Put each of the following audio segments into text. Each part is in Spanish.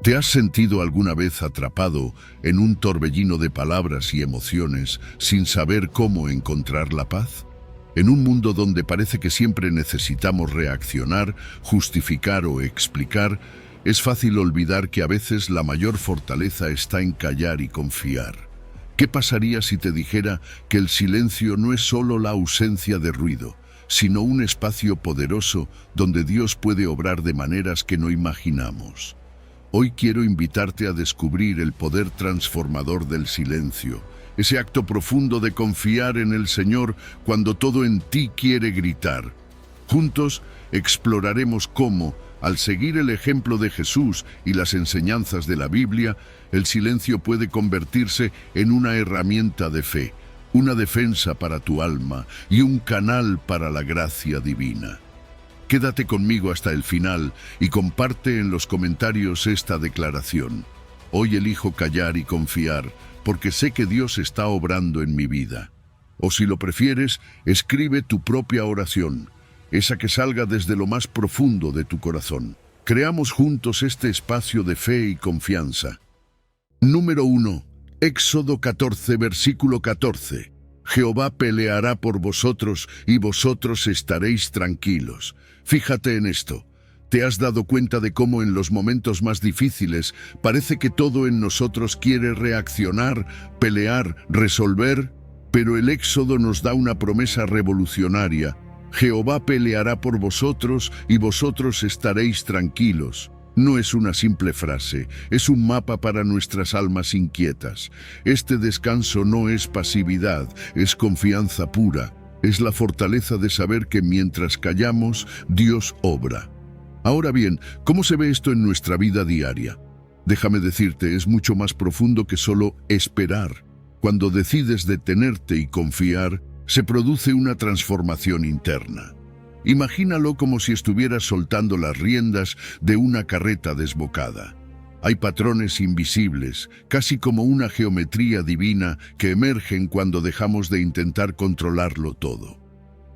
¿Te has sentido alguna vez atrapado en un torbellino de palabras y emociones sin saber cómo encontrar la paz? En un mundo donde parece que siempre necesitamos reaccionar, justificar o explicar, es fácil olvidar que a veces la mayor fortaleza está en callar y confiar. ¿Qué pasaría si te dijera que el silencio no es solo la ausencia de ruido, sino un espacio poderoso donde Dios puede obrar de maneras que no imaginamos? Hoy quiero invitarte a descubrir el poder transformador del silencio, ese acto profundo de confiar en el Señor cuando todo en ti quiere gritar. Juntos exploraremos cómo, al seguir el ejemplo de Jesús y las enseñanzas de la Biblia, el silencio puede convertirse en una herramienta de fe, una defensa para tu alma y un canal para la gracia divina. Quédate conmigo hasta el final y comparte en los comentarios esta declaración. Hoy elijo callar y confiar, porque sé que Dios está obrando en mi vida. O si lo prefieres, escribe tu propia oración, esa que salga desde lo más profundo de tu corazón. Creamos juntos este espacio de fe y confianza. Número 1. Éxodo 14, versículo 14. Jehová peleará por vosotros y vosotros estaréis tranquilos. Fíjate en esto. ¿Te has dado cuenta de cómo en los momentos más difíciles parece que todo en nosotros quiere reaccionar, pelear, resolver? Pero el Éxodo nos da una promesa revolucionaria. Jehová peleará por vosotros y vosotros estaréis tranquilos. No es una simple frase, es un mapa para nuestras almas inquietas. Este descanso no es pasividad, es confianza pura. Es la fortaleza de saber que mientras callamos, Dios obra. Ahora bien, ¿cómo se ve esto en nuestra vida diaria? Déjame decirte, es mucho más profundo que solo esperar. Cuando decides detenerte y confiar, se produce una transformación interna. Imagínalo como si estuvieras soltando las riendas de una carreta desbocada. Hay patrones invisibles, casi como una geometría divina, que emergen cuando dejamos de intentar controlarlo todo.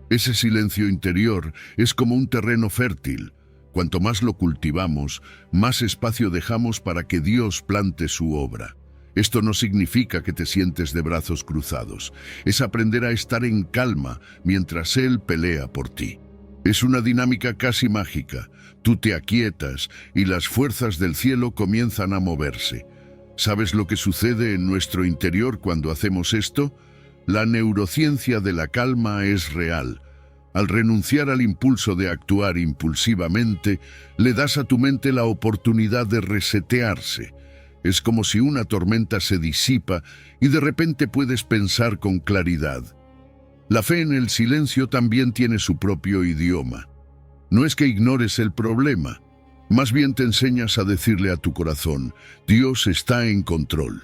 Ese silencio interior es como un terreno fértil. Cuanto más lo cultivamos, más espacio dejamos para que Dios plante su obra. Esto no significa que te sientes de brazos cruzados. Es aprender a estar en calma mientras Él pelea por ti. Es una dinámica casi mágica. Tú te aquietas y las fuerzas del cielo comienzan a moverse. ¿Sabes lo que sucede en nuestro interior cuando hacemos esto? La neurociencia de la calma es real. Al renunciar al impulso de actuar impulsivamente, le das a tu mente la oportunidad de resetearse. Es como si una tormenta se disipa y de repente puedes pensar con claridad. La fe en el silencio también tiene su propio idioma. No es que ignores el problema, más bien te enseñas a decirle a tu corazón, Dios está en control.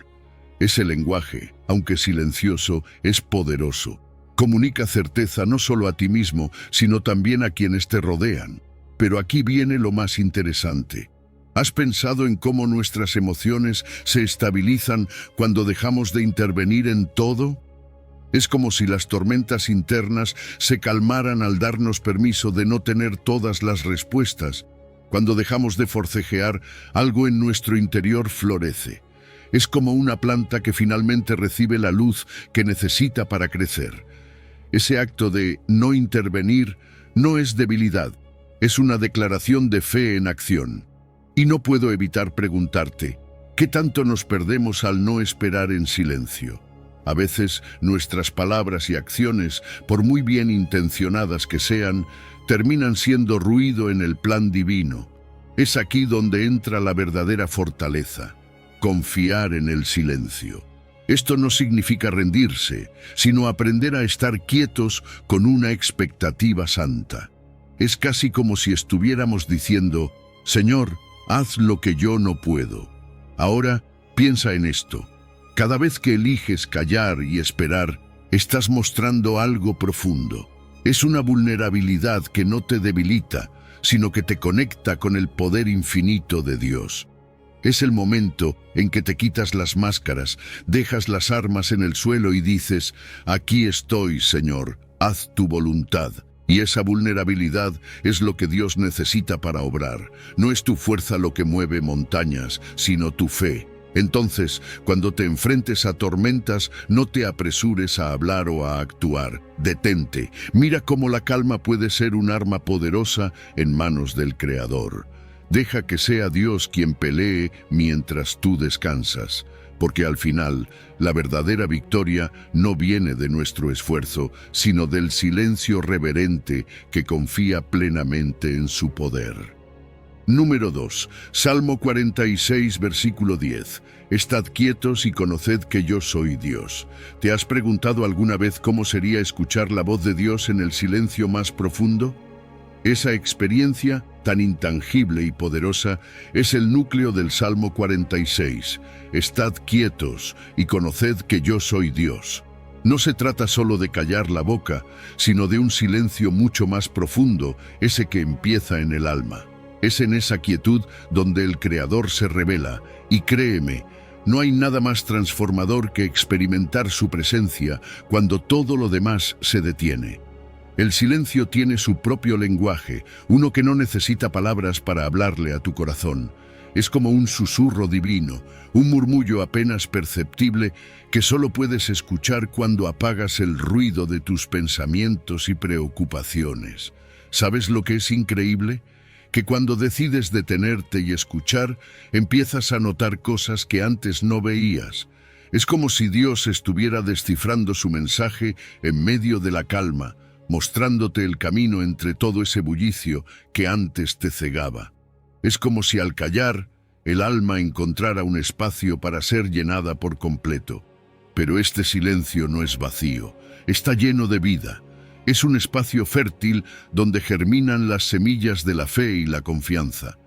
Ese lenguaje, aunque silencioso, es poderoso. Comunica certeza no solo a ti mismo, sino también a quienes te rodean. Pero aquí viene lo más interesante. ¿Has pensado en cómo nuestras emociones se estabilizan cuando dejamos de intervenir en todo? Es como si las tormentas internas se calmaran al darnos permiso de no tener todas las respuestas. Cuando dejamos de forcejear, algo en nuestro interior florece. Es como una planta que finalmente recibe la luz que necesita para crecer. Ese acto de no intervenir no es debilidad, es una declaración de fe en acción. Y no puedo evitar preguntarte, ¿qué tanto nos perdemos al no esperar en silencio? A veces nuestras palabras y acciones, por muy bien intencionadas que sean, terminan siendo ruido en el plan divino. Es aquí donde entra la verdadera fortaleza, confiar en el silencio. Esto no significa rendirse, sino aprender a estar quietos con una expectativa santa. Es casi como si estuviéramos diciendo, Señor, haz lo que yo no puedo. Ahora, piensa en esto. Cada vez que eliges callar y esperar, estás mostrando algo profundo. Es una vulnerabilidad que no te debilita, sino que te conecta con el poder infinito de Dios. Es el momento en que te quitas las máscaras, dejas las armas en el suelo y dices, aquí estoy, Señor, haz tu voluntad. Y esa vulnerabilidad es lo que Dios necesita para obrar. No es tu fuerza lo que mueve montañas, sino tu fe. Entonces, cuando te enfrentes a tormentas, no te apresures a hablar o a actuar. Detente. Mira cómo la calma puede ser un arma poderosa en manos del Creador. Deja que sea Dios quien pelee mientras tú descansas, porque al final, la verdadera victoria no viene de nuestro esfuerzo, sino del silencio reverente que confía plenamente en su poder. Número 2. Salmo 46, versículo 10. Estad quietos y conoced que yo soy Dios. ¿Te has preguntado alguna vez cómo sería escuchar la voz de Dios en el silencio más profundo? Esa experiencia, tan intangible y poderosa, es el núcleo del Salmo 46. Estad quietos y conoced que yo soy Dios. No se trata solo de callar la boca, sino de un silencio mucho más profundo, ese que empieza en el alma. Es en esa quietud donde el Creador se revela, y créeme, no hay nada más transformador que experimentar su presencia cuando todo lo demás se detiene. El silencio tiene su propio lenguaje, uno que no necesita palabras para hablarle a tu corazón. Es como un susurro divino, un murmullo apenas perceptible que solo puedes escuchar cuando apagas el ruido de tus pensamientos y preocupaciones. ¿Sabes lo que es increíble? Que cuando decides detenerte y escuchar, empiezas a notar cosas que antes no veías. Es como si Dios estuviera descifrando su mensaje en medio de la calma, mostrándote el camino entre todo ese bullicio que antes te cegaba. Es como si al callar, el alma encontrara un espacio para ser llenada por completo. Pero este silencio no es vacío, está lleno de vida. Es un espacio fértil donde germinan las semillas de la fe y la confianza.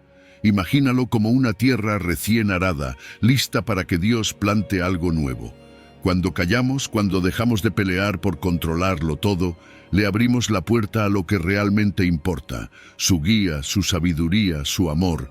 Imagínalo como una tierra recién arada, lista para que Dios plante algo nuevo. Cuando callamos, cuando dejamos de pelear por controlarlo todo, le abrimos la puerta a lo que realmente importa, su guía, su sabiduría, su amor.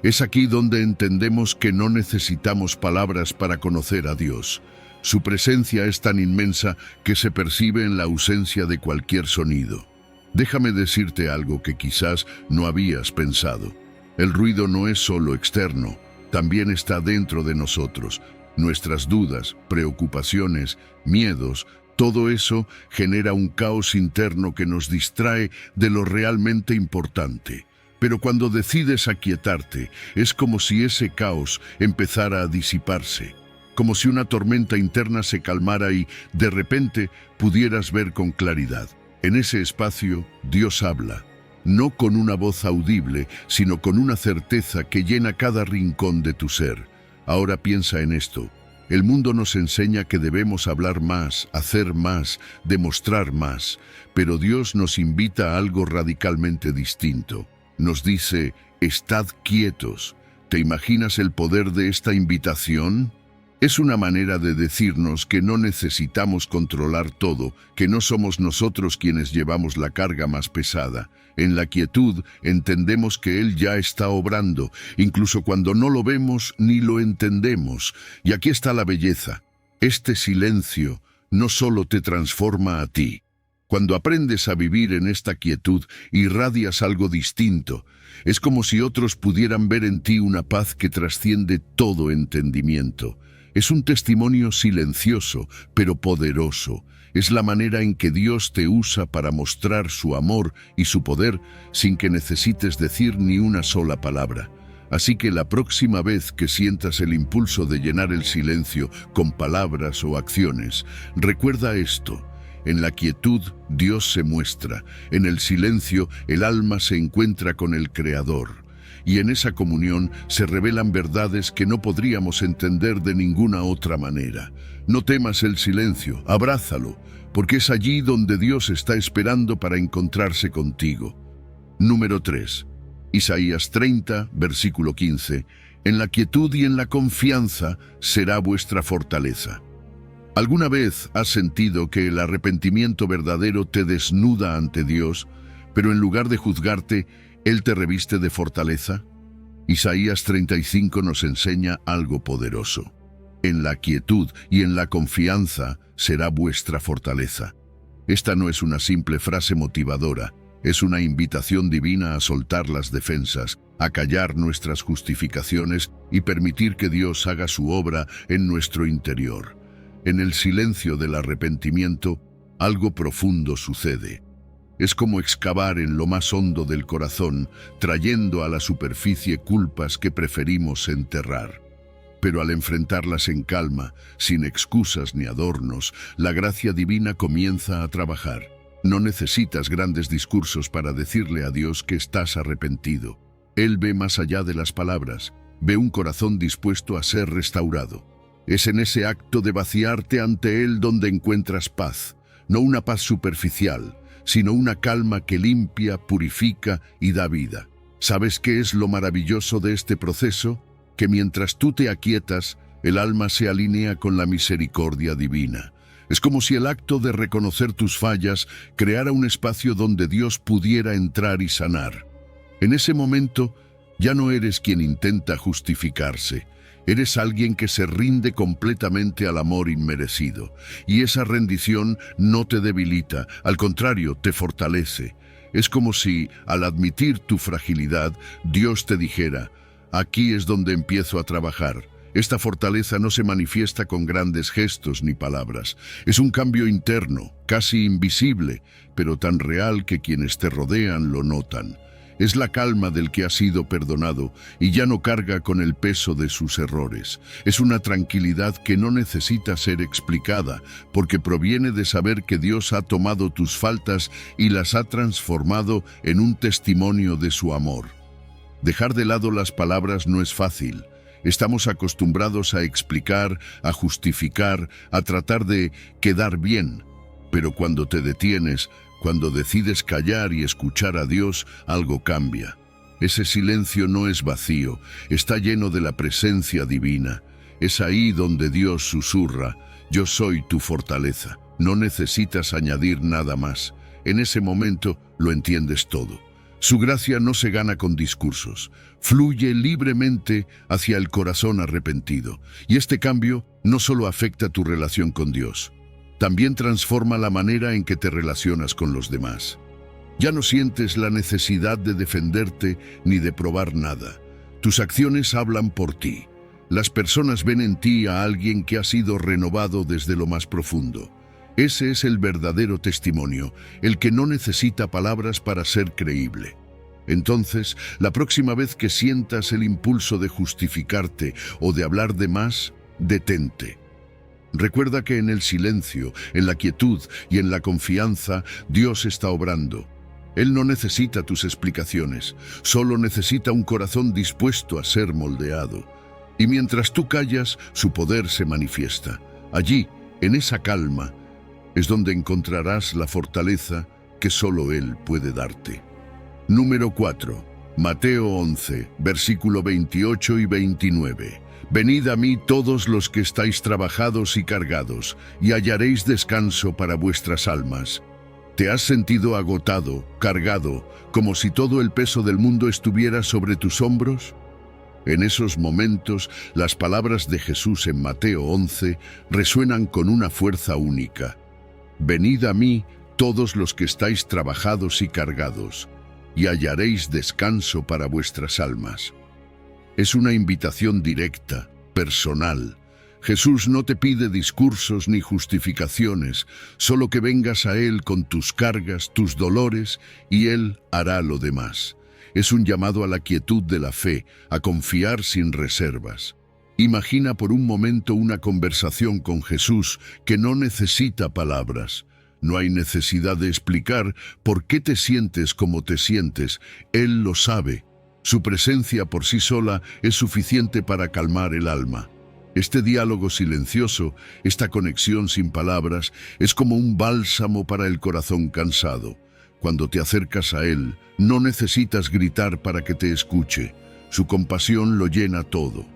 Es aquí donde entendemos que no necesitamos palabras para conocer a Dios. Su presencia es tan inmensa que se percibe en la ausencia de cualquier sonido. Déjame decirte algo que quizás no habías pensado. El ruido no es solo externo, también está dentro de nosotros. Nuestras dudas, preocupaciones, miedos, todo eso genera un caos interno que nos distrae de lo realmente importante. Pero cuando decides aquietarte, es como si ese caos empezara a disiparse, como si una tormenta interna se calmara y, de repente, pudieras ver con claridad. En ese espacio, Dios habla, no con una voz audible, sino con una certeza que llena cada rincón de tu ser. Ahora piensa en esto. El mundo nos enseña que debemos hablar más, hacer más, demostrar más, pero Dios nos invita a algo radicalmente distinto. Nos dice, estad quietos. ¿Te imaginas el poder de esta invitación? Es una manera de decirnos que no necesitamos controlar todo, que no somos nosotros quienes llevamos la carga más pesada. En la quietud entendemos que Él ya está obrando, incluso cuando no lo vemos ni lo entendemos. Y aquí está la belleza. Este silencio no solo te transforma a ti. Cuando aprendes a vivir en esta quietud, irradias algo distinto. Es como si otros pudieran ver en ti una paz que trasciende todo entendimiento. Es un testimonio silencioso, pero poderoso. Es la manera en que Dios te usa para mostrar su amor y su poder sin que necesites decir ni una sola palabra. Así que la próxima vez que sientas el impulso de llenar el silencio con palabras o acciones, recuerda esto. En la quietud, Dios se muestra. En el silencio, el alma se encuentra con el Creador. Y en esa comunión se revelan verdades que no podríamos entender de ninguna otra manera. No temas el silencio, abrázalo, porque es allí donde Dios está esperando para encontrarse contigo. Número 3. Isaías 30, versículo 15. En la quietud y en la confianza será vuestra fortaleza. ¿Alguna vez has sentido que el arrepentimiento verdadero te desnuda ante Dios, pero en lugar de juzgarte, Él te reviste de fortaleza? Isaías 35 nos enseña algo poderoso. En la quietud y en la confianza será vuestra fortaleza. Esta no es una simple frase motivadora, es una invitación divina a soltar las defensas, a callar nuestras justificaciones y permitir que Dios haga su obra en nuestro interior. En el silencio del arrepentimiento, algo profundo sucede. Es como excavar en lo más hondo del corazón, trayendo a la superficie culpas que preferimos enterrar. Pero al enfrentarlas en calma, sin excusas ni adornos, la gracia divina comienza a trabajar. No necesitas grandes discursos para decirle a Dios que estás arrepentido. Él ve más allá de las palabras, ve un corazón dispuesto a ser restaurado. Es en ese acto de vaciarte ante Él donde encuentras paz, no una paz superficial, sino una calma que limpia, purifica y da vida. ¿Sabes qué es lo maravilloso de este proceso? Que mientras tú te aquietas, el alma se alinea con la misericordia divina. Es como si el acto de reconocer tus fallas creara un espacio donde Dios pudiera entrar y sanar. En ese momento, ya no eres quien intenta justificarse. Eres alguien que se rinde completamente al amor inmerecido. Y esa rendición no te debilita, al contrario, te fortalece. Es como si, al admitir tu fragilidad, Dios te dijera: aquí es donde empiezo a trabajar. Esta fortaleza no se manifiesta con grandes gestos ni palabras. Es un cambio interno, casi invisible, pero tan real que quienes te rodean lo notan. Es la calma del que ha sido perdonado y ya no carga con el peso de sus errores. Es una tranquilidad que no necesita ser explicada, porque proviene de saber que Dios ha tomado tus faltas y las ha transformado en un testimonio de su amor. Dejar de lado las palabras no es fácil. Estamos acostumbrados a explicar, a justificar, a tratar de quedar bien. Pero cuando te detienes, cuando decides callar y escuchar a Dios, algo cambia. Ese silencio no es vacío, está lleno de la presencia divina. Es ahí donde Dios susurra: yo soy tu fortaleza. No necesitas añadir nada más. En ese momento lo entiendes todo. Su gracia no se gana con discursos, fluye libremente hacia el corazón arrepentido. Y este cambio no solo afecta tu relación con Dios, también transforma la manera en que te relacionas con los demás. Ya no sientes la necesidad de defenderte ni de probar nada. Tus acciones hablan por ti. Las personas ven en ti a alguien que ha sido renovado desde lo más profundo. Ese es el verdadero testimonio, el que no necesita palabras para ser creíble. Entonces, la próxima vez que sientas el impulso de justificarte o de hablar de más, detente. Recuerda que en el silencio, en la quietud y en la confianza, Dios está obrando. Él no necesita tus explicaciones, solo necesita un corazón dispuesto a ser moldeado. Y mientras tú callas, su poder se manifiesta. Allí, en esa calma, es donde encontrarás la fortaleza que solo Él puede darte. Número 4. Mateo 11, versículo 28 y 29. Venid a mí todos los que estáis trabajados y cargados, y hallaréis descanso para vuestras almas. ¿Te has sentido agotado, cargado, como si todo el peso del mundo estuviera sobre tus hombros? En esos momentos, las palabras de Jesús en Mateo 11 resuenan con una fuerza única. Venid a mí todos los que estáis trabajados y cargados, y hallaréis descanso para vuestras almas. Es una invitación directa, personal. Jesús no te pide discursos ni justificaciones, solo que vengas a Él con tus cargas, tus dolores, y Él hará lo demás. Es un llamado a la quietud de la fe, a confiar sin reservas. Imagina por un momento una conversación con Jesús que no necesita palabras. No hay necesidad de explicar por qué te sientes como te sientes. Él lo sabe. Su presencia por sí sola es suficiente para calmar el alma. Este diálogo silencioso, esta conexión sin palabras, es como un bálsamo para el corazón cansado. Cuando te acercas a Él, no necesitas gritar para que te escuche. Su compasión lo llena todo.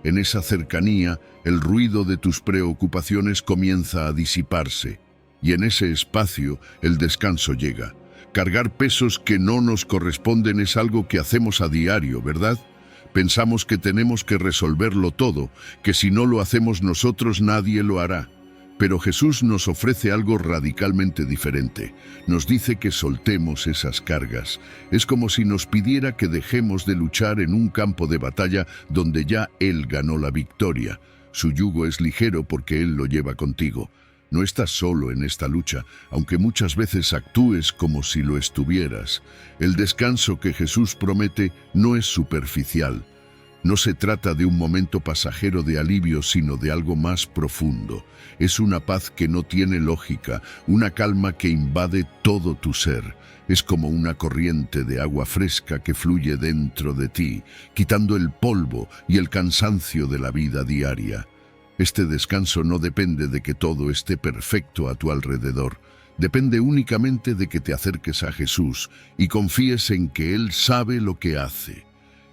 En esa cercanía, el ruido de tus preocupaciones comienza a disiparse, y en ese espacio el descanso llega. Cargar pesos que no nos corresponden es algo que hacemos a diario, ¿verdad? Pensamos que tenemos que resolverlo todo, que si no lo hacemos nosotros nadie lo hará. Pero Jesús nos ofrece algo radicalmente diferente. Nos dice que soltemos esas cargas. Es como si nos pidiera que dejemos de luchar en un campo de batalla donde ya Él ganó la victoria. Su yugo es ligero porque Él lo lleva contigo. No estás solo en esta lucha, aunque muchas veces actúes como si lo estuvieras. El descanso que Jesús promete no es superficial. No se trata de un momento pasajero de alivio, sino de algo más profundo. Es una paz que no tiene lógica, una calma que invade todo tu ser. Es como una corriente de agua fresca que fluye dentro de ti, quitando el polvo y el cansancio de la vida diaria. Este descanso no depende de que todo esté perfecto a tu alrededor. Depende únicamente de que te acerques a Jesús y confíes en que Él sabe lo que hace.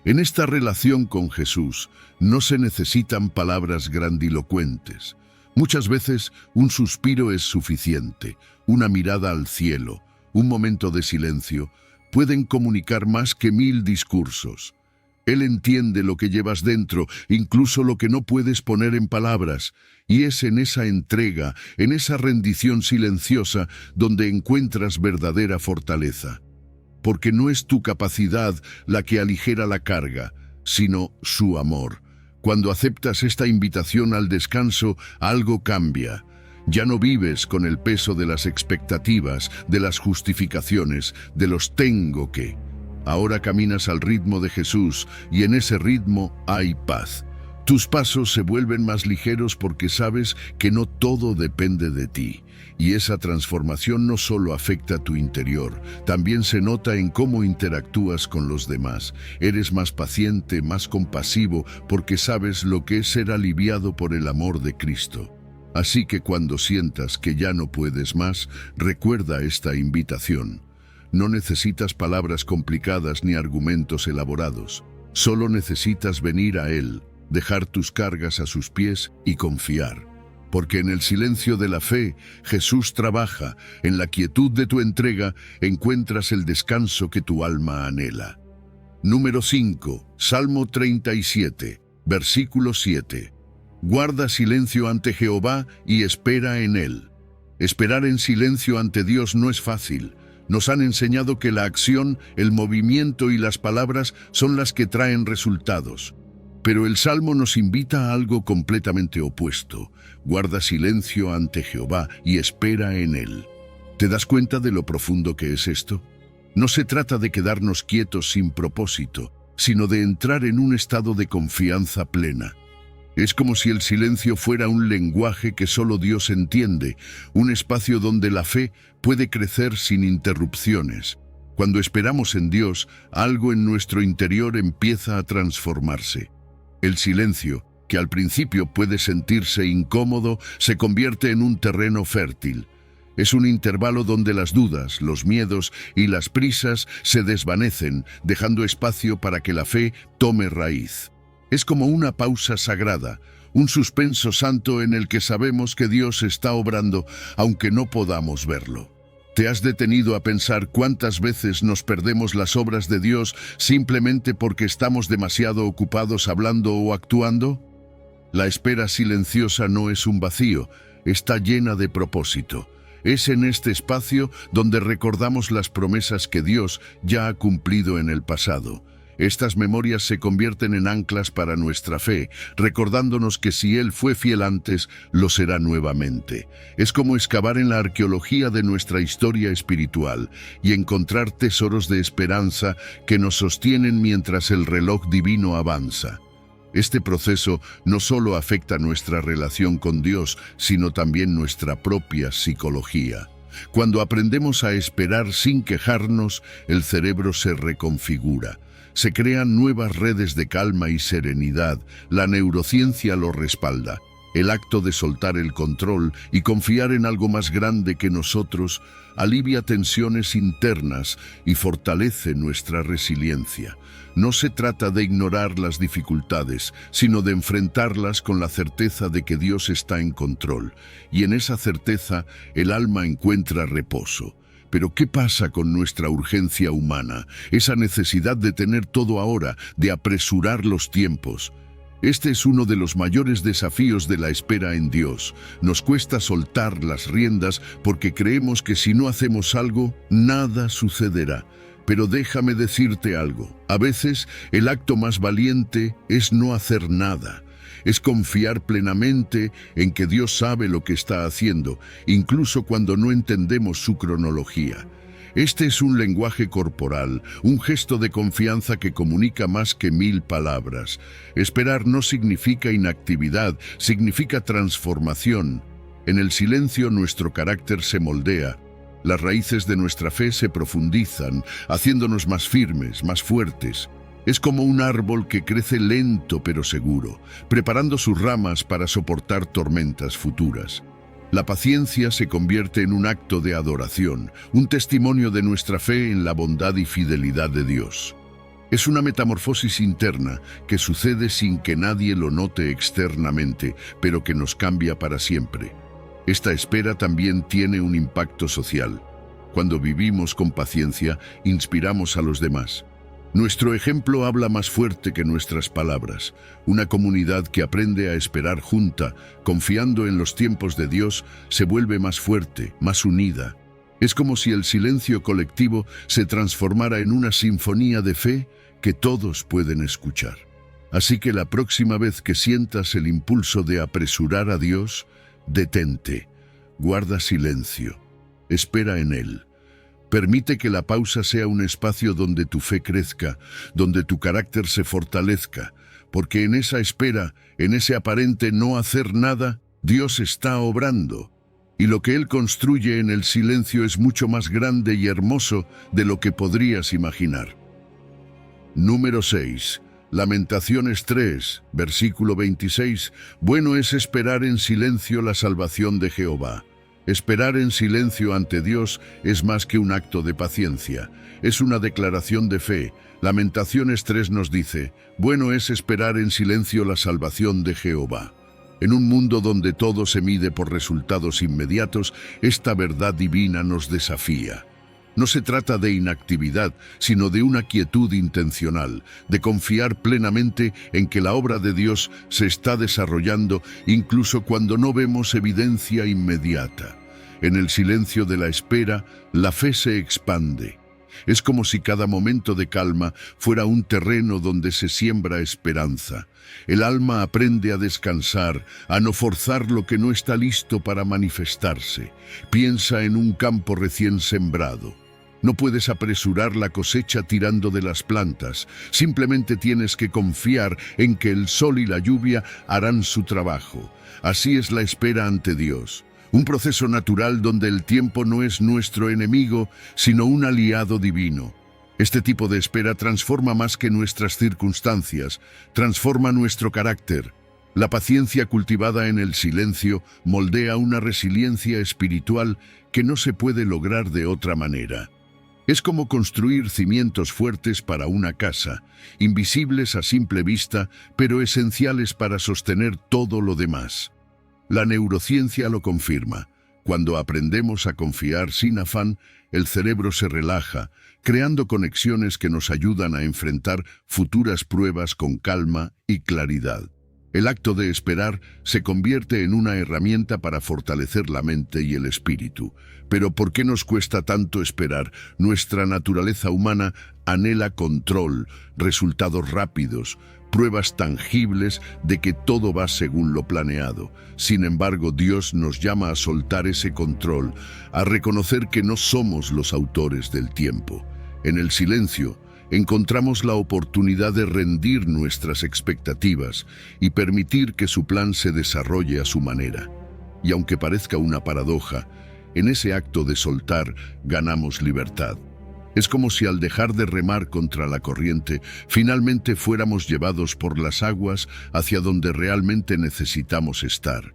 En esta relación con Jesús no se necesitan palabras grandilocuentes. Muchas veces un suspiro es suficiente, una mirada al cielo, un momento de silencio, pueden comunicar más que 1000 discursos. Él entiende lo que llevas dentro, incluso lo que no puedes poner en palabras, y es en esa entrega, en esa rendición silenciosa, donde encuentras verdadera fortaleza. Porque no es tu capacidad la que aligera la carga, sino su amor. Cuando aceptas esta invitación al descanso, algo cambia. Ya no vives con el peso de las expectativas, de las justificaciones, de los tengo que. Ahora caminas al ritmo de Jesús y en ese ritmo hay paz. Tus pasos se vuelven más ligeros porque sabes que no todo depende de ti. Y esa transformación no solo afecta a tu interior, también se nota en cómo interactúas con los demás. Eres más paciente, más compasivo, porque sabes lo que es ser aliviado por el amor de Cristo. Así que cuando sientas que ya no puedes más, recuerda esta invitación. No necesitas palabras complicadas ni argumentos elaborados. Solo necesitas venir a Él, dejar tus cargas a sus pies y confiar. Porque en el silencio de la fe, Jesús trabaja. En la quietud de tu entrega, encuentras el descanso que tu alma anhela. Número 5. Salmo 37, versículo 7. Guarda silencio ante Jehová y espera en Él. Esperar en silencio ante Dios no es fácil. Nos han enseñado que la acción, el movimiento y las palabras son las que traen resultados. Pero el Salmo nos invita a algo completamente opuesto. Guarda silencio ante Jehová y espera en Él. ¿Te das cuenta de lo profundo que es esto? No se trata de quedarnos quietos sin propósito, sino de entrar en un estado de confianza plena. Es como si el silencio fuera un lenguaje que solo Dios entiende, un espacio donde la fe puede crecer sin interrupciones. Cuando esperamos en Dios, algo en nuestro interior empieza a transformarse. El silencio, que al principio puede sentirse incómodo, se convierte en un terreno fértil. Es un intervalo donde las dudas, los miedos y las prisas se desvanecen, dejando espacio para que la fe tome raíz. Es como una pausa sagrada, un suspenso santo en el que sabemos que Dios está obrando, aunque no podamos verlo. ¿Te has detenido a pensar cuántas veces nos perdemos las obras de Dios simplemente porque estamos demasiado ocupados hablando o actuando? La espera silenciosa no es un vacío, está llena de propósito. Es en este espacio donde recordamos las promesas que Dios ya ha cumplido en el pasado. Estas memorias se convierten en anclas para nuestra fe, recordándonos que si Él fue fiel antes, lo será nuevamente. Es como excavar en la arqueología de nuestra historia espiritual y encontrar tesoros de esperanza que nos sostienen mientras el reloj divino avanza. Este proceso no solo afecta nuestra relación con Dios, sino también nuestra propia psicología. Cuando aprendemos a esperar sin quejarnos, el cerebro se reconfigura. Se crean nuevas redes de calma y serenidad. La neurociencia lo respalda. El acto de soltar el control y confiar en algo más grande que nosotros alivia tensiones internas y fortalece nuestra resiliencia. No se trata de ignorar las dificultades, sino de enfrentarlas con la certeza de que Dios está en control. Y en esa certeza, el alma encuentra reposo. Pero ¿qué pasa con nuestra urgencia humana? Esa necesidad de tener todo ahora, de apresurar los tiempos. Este es uno de los mayores desafíos de la espera en Dios. Nos cuesta soltar las riendas porque creemos que si no hacemos algo, nada sucederá. Pero déjame decirte algo. A veces el acto más valiente es no hacer nada. Es confiar plenamente en que Dios sabe lo que está haciendo, incluso cuando no entendemos su cronología. Este es un lenguaje corporal, un gesto de confianza que comunica más que 1000 palabras. Esperar no significa inactividad, significa transformación. En el silencio nuestro carácter se moldea. Las raíces de nuestra fe se profundizan, haciéndonos más firmes, más fuertes. Es como un árbol que crece lento pero seguro, preparando sus ramas para soportar tormentas futuras. La paciencia se convierte en un acto de adoración, un testimonio de nuestra fe en la bondad y fidelidad de Dios. Es una metamorfosis interna que sucede sin que nadie lo note externamente, pero que nos cambia para siempre. Esta espera también tiene un impacto social. Cuando vivimos con paciencia, inspiramos a los demás. Nuestro ejemplo habla más fuerte que nuestras palabras. Una comunidad que aprende a esperar junta, confiando en los tiempos de Dios, se vuelve más fuerte, más unida. Es como si el silencio colectivo se transformara en una sinfonía de fe que todos pueden escuchar. Así que la próxima vez que sientas el impulso de apresurar a Dios, detente, guarda silencio, espera en Él. Permite que la pausa sea un espacio donde tu fe crezca, donde tu carácter se fortalezca, porque en esa espera, en ese aparente no hacer nada, Dios está obrando. Y lo que Él construye en el silencio es mucho más grande y hermoso de lo que podrías imaginar. Número 6. Lamentaciones 3, versículo 26. Bueno es esperar en silencio la salvación de Jehová. Esperar en silencio ante Dios es más que un acto de paciencia, es una declaración de fe. Lamentaciones 3 nos dice, bueno es esperar en silencio la salvación de Jehová. En un mundo donde todo se mide por resultados inmediatos, esta verdad divina nos desafía. No se trata de inactividad, sino de una quietud intencional, de confiar plenamente en que la obra de Dios se está desarrollando incluso cuando no vemos evidencia inmediata. En el silencio de la espera, la fe se expande. Es como si cada momento de calma fuera un terreno donde se siembra esperanza. El alma aprende a descansar, a no forzar lo que no está listo para manifestarse. Piensa en un campo recién sembrado. No puedes apresurar la cosecha tirando de las plantas, simplemente tienes que confiar en que el sol y la lluvia harán su trabajo. Así es la espera ante Dios, un proceso natural donde el tiempo no es nuestro enemigo, sino un aliado divino. Este tipo de espera transforma más que nuestras circunstancias, transforma nuestro carácter. La paciencia cultivada en el silencio moldea una resiliencia espiritual que no se puede lograr de otra manera. Es como construir cimientos fuertes para una casa, invisibles a simple vista, pero esenciales para sostener todo lo demás. La neurociencia lo confirma. Cuando aprendemos a confiar sin afán, el cerebro se relaja, creando conexiones que nos ayudan a enfrentar futuras pruebas con calma y claridad. El acto de esperar se convierte en una herramienta para fortalecer la mente y el espíritu. Pero ¿por qué nos cuesta tanto esperar? Nuestra naturaleza humana anhela control, resultados rápidos, pruebas tangibles de que todo va según lo planeado. Sin embargo, Dios nos llama a soltar ese control, a reconocer que no somos los autores del tiempo. En el silencio, encontramos la oportunidad de rendir nuestras expectativas y permitir que su plan se desarrolle a su manera. Y aunque parezca una paradoja, en ese acto de soltar ganamos libertad. Es como si al dejar de remar contra la corriente, finalmente fuéramos llevados por las aguas hacia donde realmente necesitamos estar.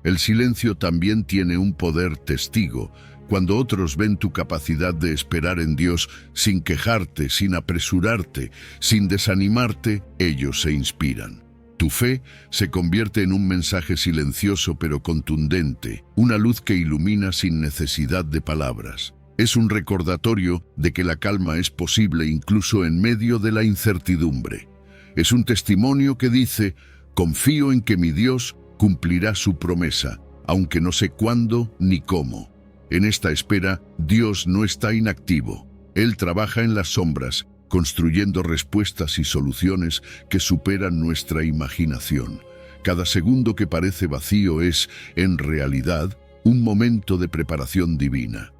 El silencio también tiene un poder testigo. Cuando otros ven tu capacidad de esperar en Dios sin quejarte, sin apresurarte, sin desanimarte, ellos se inspiran. Tu fe se convierte en un mensaje silencioso pero contundente, una luz que ilumina sin necesidad de palabras. Es un recordatorio de que la calma es posible incluso en medio de la incertidumbre. Es un testimonio que dice: confío en que mi Dios cumplirá su promesa, aunque no sé cuándo ni cómo. En esta espera, Dios no está inactivo. Él trabaja en las sombras, construyendo respuestas y soluciones que superan nuestra imaginación. Cada segundo que parece vacío es, en realidad, un momento de preparación divina.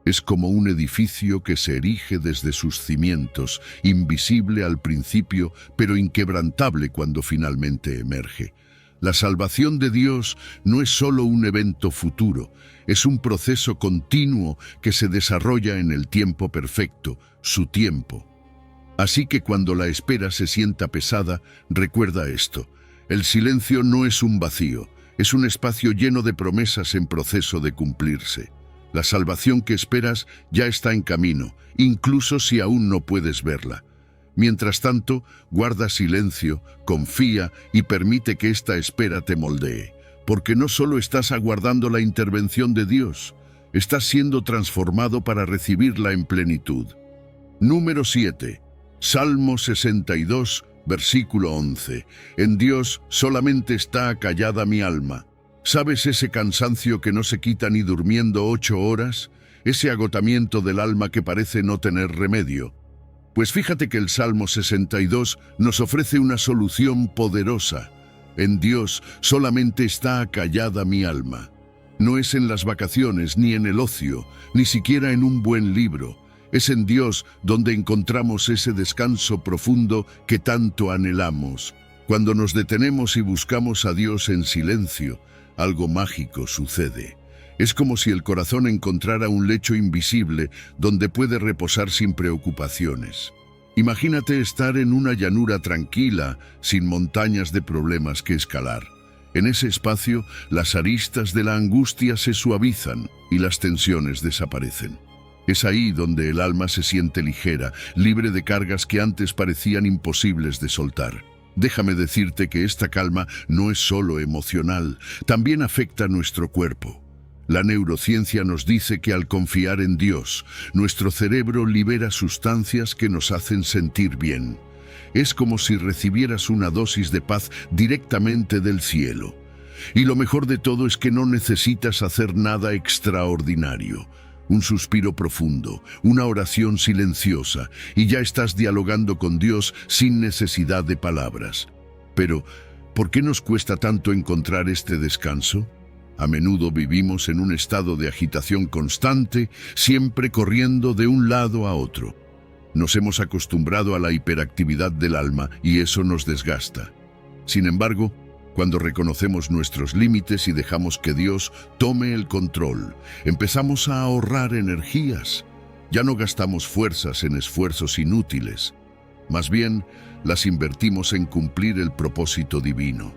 Es como un edificio que se erige desde sus cimientos, invisible al principio, pero inquebrantable cuando finalmente emerge. La salvación de Dios no es solo un evento futuro, es un proceso continuo que se desarrolla en el tiempo perfecto, su tiempo. Así que cuando la espera se sienta pesada, recuerda esto: el silencio no es un vacío, es un espacio lleno de promesas en proceso de cumplirse. La salvación que esperas ya está en camino, incluso si aún no puedes verla. Mientras tanto, guarda silencio, confía y permite que esta espera te moldee, porque no solo estás aguardando la intervención de Dios, estás siendo transformado para recibirla en plenitud. Número 7. Salmo 62, versículo 11. En Dios solamente está acallada mi alma. ¿Sabes ese cansancio que no se quita ni durmiendo 8 horas? Ese agotamiento del alma que parece no tener remedio. Pues fíjate que el Salmo 62 nos ofrece una solución poderosa. En Dios solamente está acallada mi alma. No es en las vacaciones, ni en el ocio, ni siquiera en un buen libro. Es en Dios donde encontramos ese descanso profundo que tanto anhelamos. Cuando nos detenemos y buscamos a Dios en silencio, algo mágico sucede. Es como si el corazón encontrara un lecho invisible donde puede reposar sin preocupaciones. Imagínate estar en una llanura tranquila, sin montañas de problemas que escalar. En ese espacio, las aristas de la angustia se suavizan y las tensiones desaparecen. Es ahí donde el alma se siente ligera, libre de cargas que antes parecían imposibles de soltar. Déjame decirte que esta calma no es solo emocional, también afecta nuestro cuerpo. La neurociencia nos dice que al confiar en Dios, nuestro cerebro libera sustancias que nos hacen sentir bien. Es como si recibieras una dosis de paz directamente del cielo. Y lo mejor de todo es que no necesitas hacer nada extraordinario. Un suspiro profundo, una oración silenciosa, y ya estás dialogando con Dios sin necesidad de palabras. Pero, ¿por qué nos cuesta tanto encontrar este descanso? A menudo vivimos en un estado de agitación constante, siempre corriendo de un lado a otro. Nos hemos acostumbrado a la hiperactividad del alma y eso nos desgasta. Sin embargo, cuando reconocemos nuestros límites y dejamos que Dios tome el control, empezamos a ahorrar energías. Ya no gastamos fuerzas en esfuerzos inútiles. Más bien, las invertimos en cumplir el propósito divino.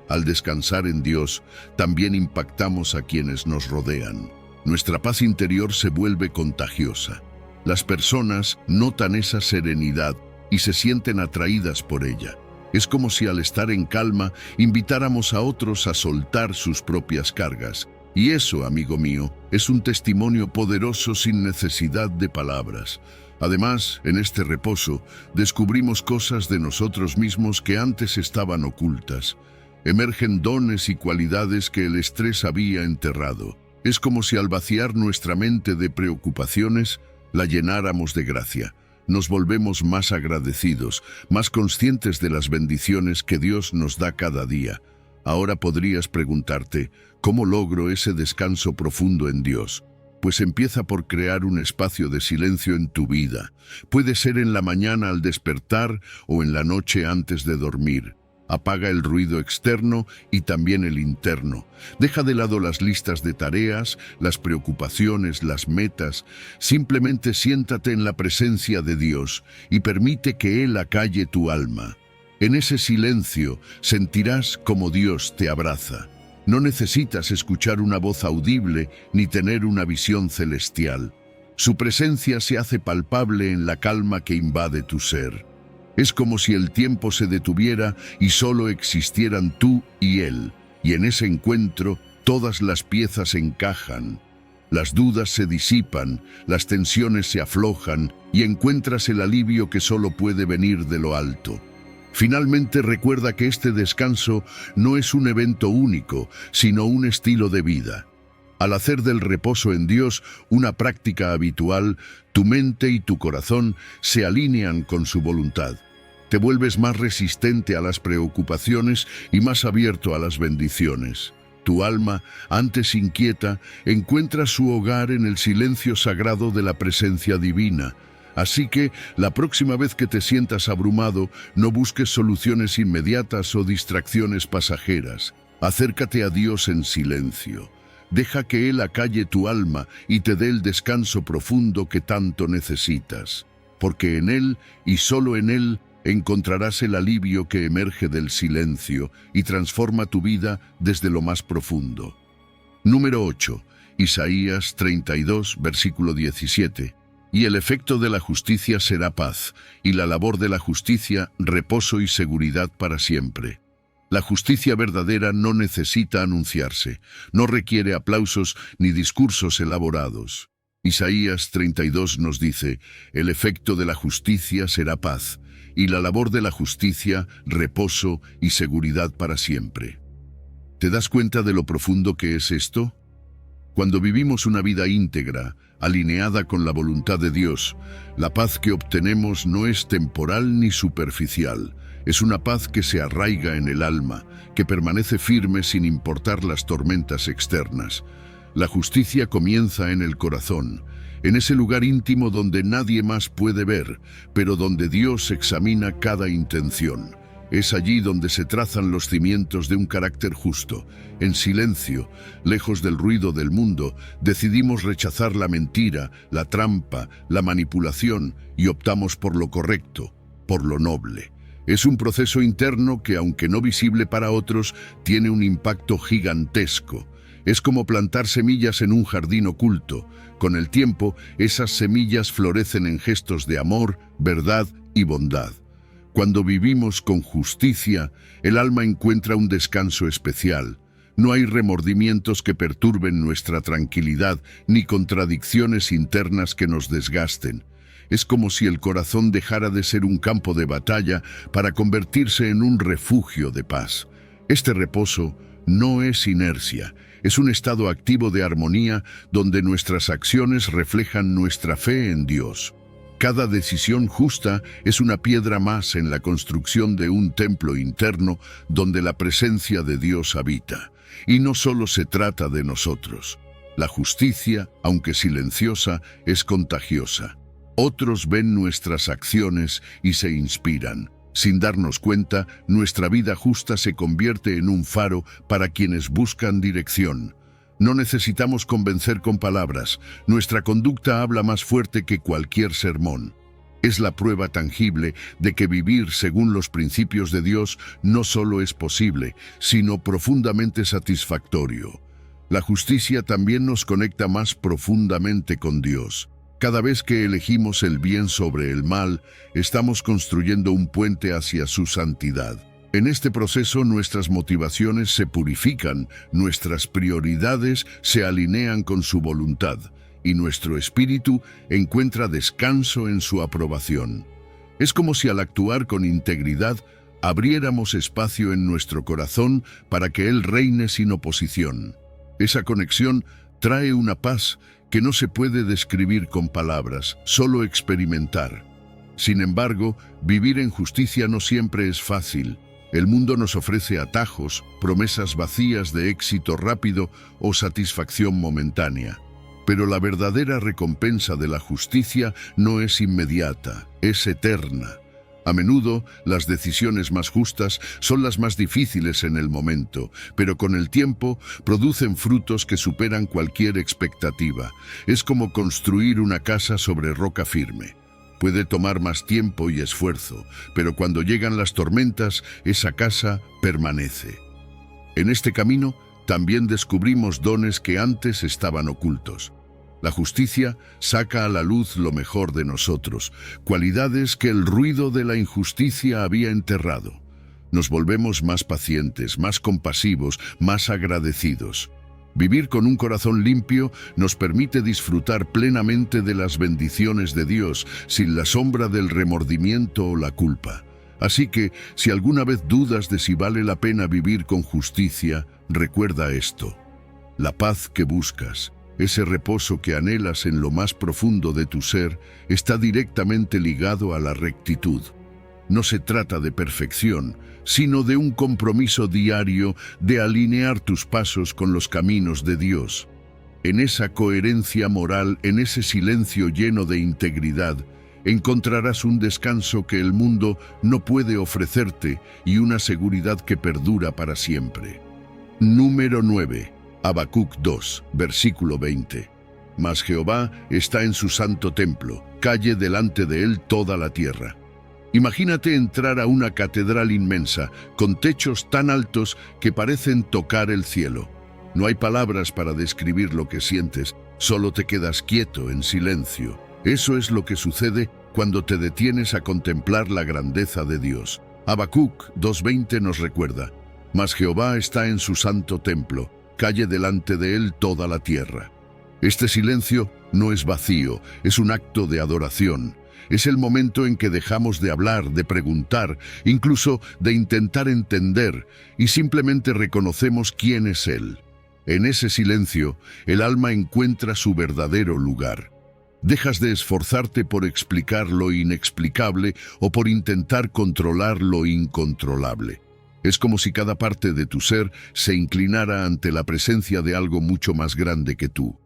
Al descansar en Dios, también impactamos a quienes nos rodean. Nuestra paz interior se vuelve contagiosa. Las personas notan esa serenidad y se sienten atraídas por ella. Es como si al estar en calma invitáramos a otros a soltar sus propias cargas. Y eso, amigo mío, es un testimonio poderoso sin necesidad de palabras. Además, en este reposo, descubrimos cosas de nosotros mismos que antes estaban ocultas. Emergen dones y cualidades que el estrés había enterrado. Es como si al vaciar nuestra mente de preocupaciones, la llenáramos de gracia. Nos volvemos más agradecidos, más conscientes de las bendiciones que Dios nos da cada día. Ahora podrías preguntarte, ¿cómo logro ese descanso profundo en Dios? Pues empieza por crear un espacio de silencio en tu vida. Puede ser en la mañana al despertar o en la noche antes de dormir. Apaga el ruido externo y también el interno. Deja de lado las listas de tareas, las preocupaciones, las metas. Simplemente siéntate en la presencia de Dios y permite que Él acalle tu alma. En ese silencio sentirás como Dios te abraza. No necesitas escuchar una voz audible ni tener una visión celestial. Su presencia se hace palpable en la calma que invade tu ser. Es como si el tiempo se detuviera y solo existieran tú y Él, y en ese encuentro todas las piezas encajan. Las dudas se disipan, las tensiones se aflojan y encuentras el alivio que solo puede venir de lo alto. Finalmente, recuerda que este descanso no es un evento único, sino un estilo de vida. Al hacer del reposo en Dios una práctica habitual, tu mente y tu corazón se alinean con su voluntad. Te vuelves más resistente a las preocupaciones y más abierto a las bendiciones. Tu alma, antes inquieta, encuentra su hogar en el silencio sagrado de la presencia divina. Así que, la próxima vez que te sientas abrumado, no busques soluciones inmediatas o distracciones pasajeras. Acércate a Dios en silencio. Deja que Él acalle tu alma y te dé el descanso profundo que tanto necesitas. Porque en Él, y solo en Él, encontrarás el alivio que emerge del silencio y transforma tu vida desde lo más profundo. Número 8. Isaías 32, versículo 17. Y el efecto de la justicia será paz, y la labor de la justicia, reposo y seguridad para siempre. La justicia verdadera no necesita anunciarse, no requiere aplausos ni discursos elaborados. Isaías 32 nos dice, el efecto de la justicia será paz, y la labor de la justicia, reposo y seguridad para siempre. ¿Te das cuenta de lo profundo que es esto? Cuando vivimos una vida íntegra, alineada con la voluntad de Dios, la paz que obtenemos no es temporal ni superficial. Es una paz que se arraiga en el alma, que permanece firme sin importar las tormentas externas. La justicia comienza en el corazón, en ese lugar íntimo donde nadie más puede ver, pero donde Dios examina cada intención. Es allí donde se trazan los cimientos de un carácter justo. En silencio, lejos del ruido del mundo, decidimos rechazar la mentira, la trampa, la manipulación y optamos por lo correcto, por lo noble. Es un proceso interno que, aunque no visible para otros, tiene un impacto gigantesco. Es como plantar semillas en un jardín oculto. Con el tiempo, esas semillas florecen en gestos de amor, verdad y bondad. Cuando vivimos con justicia, el alma encuentra un descanso especial. No hay remordimientos que perturben nuestra tranquilidad, ni contradicciones internas que nos desgasten. Es como si el corazón dejara de ser un campo de batalla para convertirse en un refugio de paz. Este reposo no es inercia, es un estado activo de armonía donde nuestras acciones reflejan nuestra fe en Dios. Cada decisión justa es una piedra más en la construcción de un templo interno donde la presencia de Dios habita. Y no solo se trata de nosotros. La justicia, aunque silenciosa, es contagiosa. Otros ven nuestras acciones y se inspiran. Sin darnos cuenta, nuestra vida justa se convierte en un faro para quienes buscan dirección. No necesitamos convencer con palabras. Nuestra conducta habla más fuerte que cualquier sermón. Es la prueba tangible de que vivir según los principios de Dios no solo es posible, sino profundamente satisfactorio. La justicia también nos conecta más profundamente con Dios. Cada vez que elegimos el bien sobre el mal, estamos construyendo un puente hacia su santidad. En este proceso nuestras motivaciones se purifican, nuestras prioridades se alinean con su voluntad y nuestro espíritu encuentra descanso en su aprobación. Es como si al actuar con integridad abriéramos espacio en nuestro corazón para que Él reine sin oposición. Esa conexión trae una paz que no se puede describir con palabras, solo experimentar. Sin embargo, vivir en justicia no siempre es fácil. El mundo nos ofrece atajos, promesas vacías de éxito rápido o satisfacción momentánea. Pero la verdadera recompensa de la justicia no es inmediata, es eterna. A menudo, las decisiones más justas son las más difíciles en el momento, pero con el tiempo producen frutos que superan cualquier expectativa. Es como construir una casa sobre roca firme. Puede tomar más tiempo y esfuerzo, pero cuando llegan las tormentas, esa casa permanece. En este camino, también descubrimos dones que antes estaban ocultos. La justicia saca a la luz lo mejor de nosotros, cualidades que el ruido de la injusticia había enterrado. Nos volvemos más pacientes, más compasivos, más agradecidos. Vivir con un corazón limpio nos permite disfrutar plenamente de las bendiciones de Dios, sin la sombra del remordimiento o la culpa. Así que, si alguna vez dudas de si vale la pena vivir con justicia, recuerda esto. La paz que buscas, ese reposo que anhelas en lo más profundo de tu ser, está directamente ligado a la rectitud. No se trata de perfección, sino de un compromiso diario de alinear tus pasos con los caminos de Dios. En esa coherencia moral, en ese silencio lleno de integridad, encontrarás un descanso que el mundo no puede ofrecerte y una seguridad que perdura para siempre. Número 9. Habacuc 2, versículo 20. Mas Jehová está en su santo templo, calle delante de él toda la tierra. Imagínate entrar a una catedral inmensa, con techos tan altos que parecen tocar el cielo. No hay palabras para describir lo que sientes, solo te quedas quieto en silencio. Eso es lo que sucede cuando te detienes a contemplar la grandeza de Dios. Habacuc 2:20 nos recuerda: Mas Jehová está en su santo templo, calle delante de él toda la tierra. Este silencio no es vacío, es un acto de adoración. Es el momento en que dejamos de hablar, de preguntar, incluso de intentar entender, y simplemente reconocemos quién es Él. En ese silencio, el alma encuentra su verdadero lugar. Dejas de esforzarte por explicar lo inexplicable o por intentar controlar lo incontrolable. Es como si cada parte de tu ser se inclinara ante la presencia de algo mucho más grande que tú.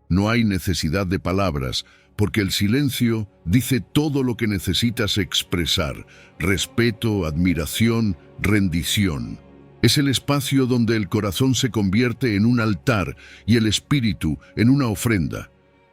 No hay necesidad de palabras, porque el silencio dice todo lo que necesitas expresar: respeto, admiración, rendición. Es el espacio donde el corazón se convierte en un altar y el espíritu en una ofrenda.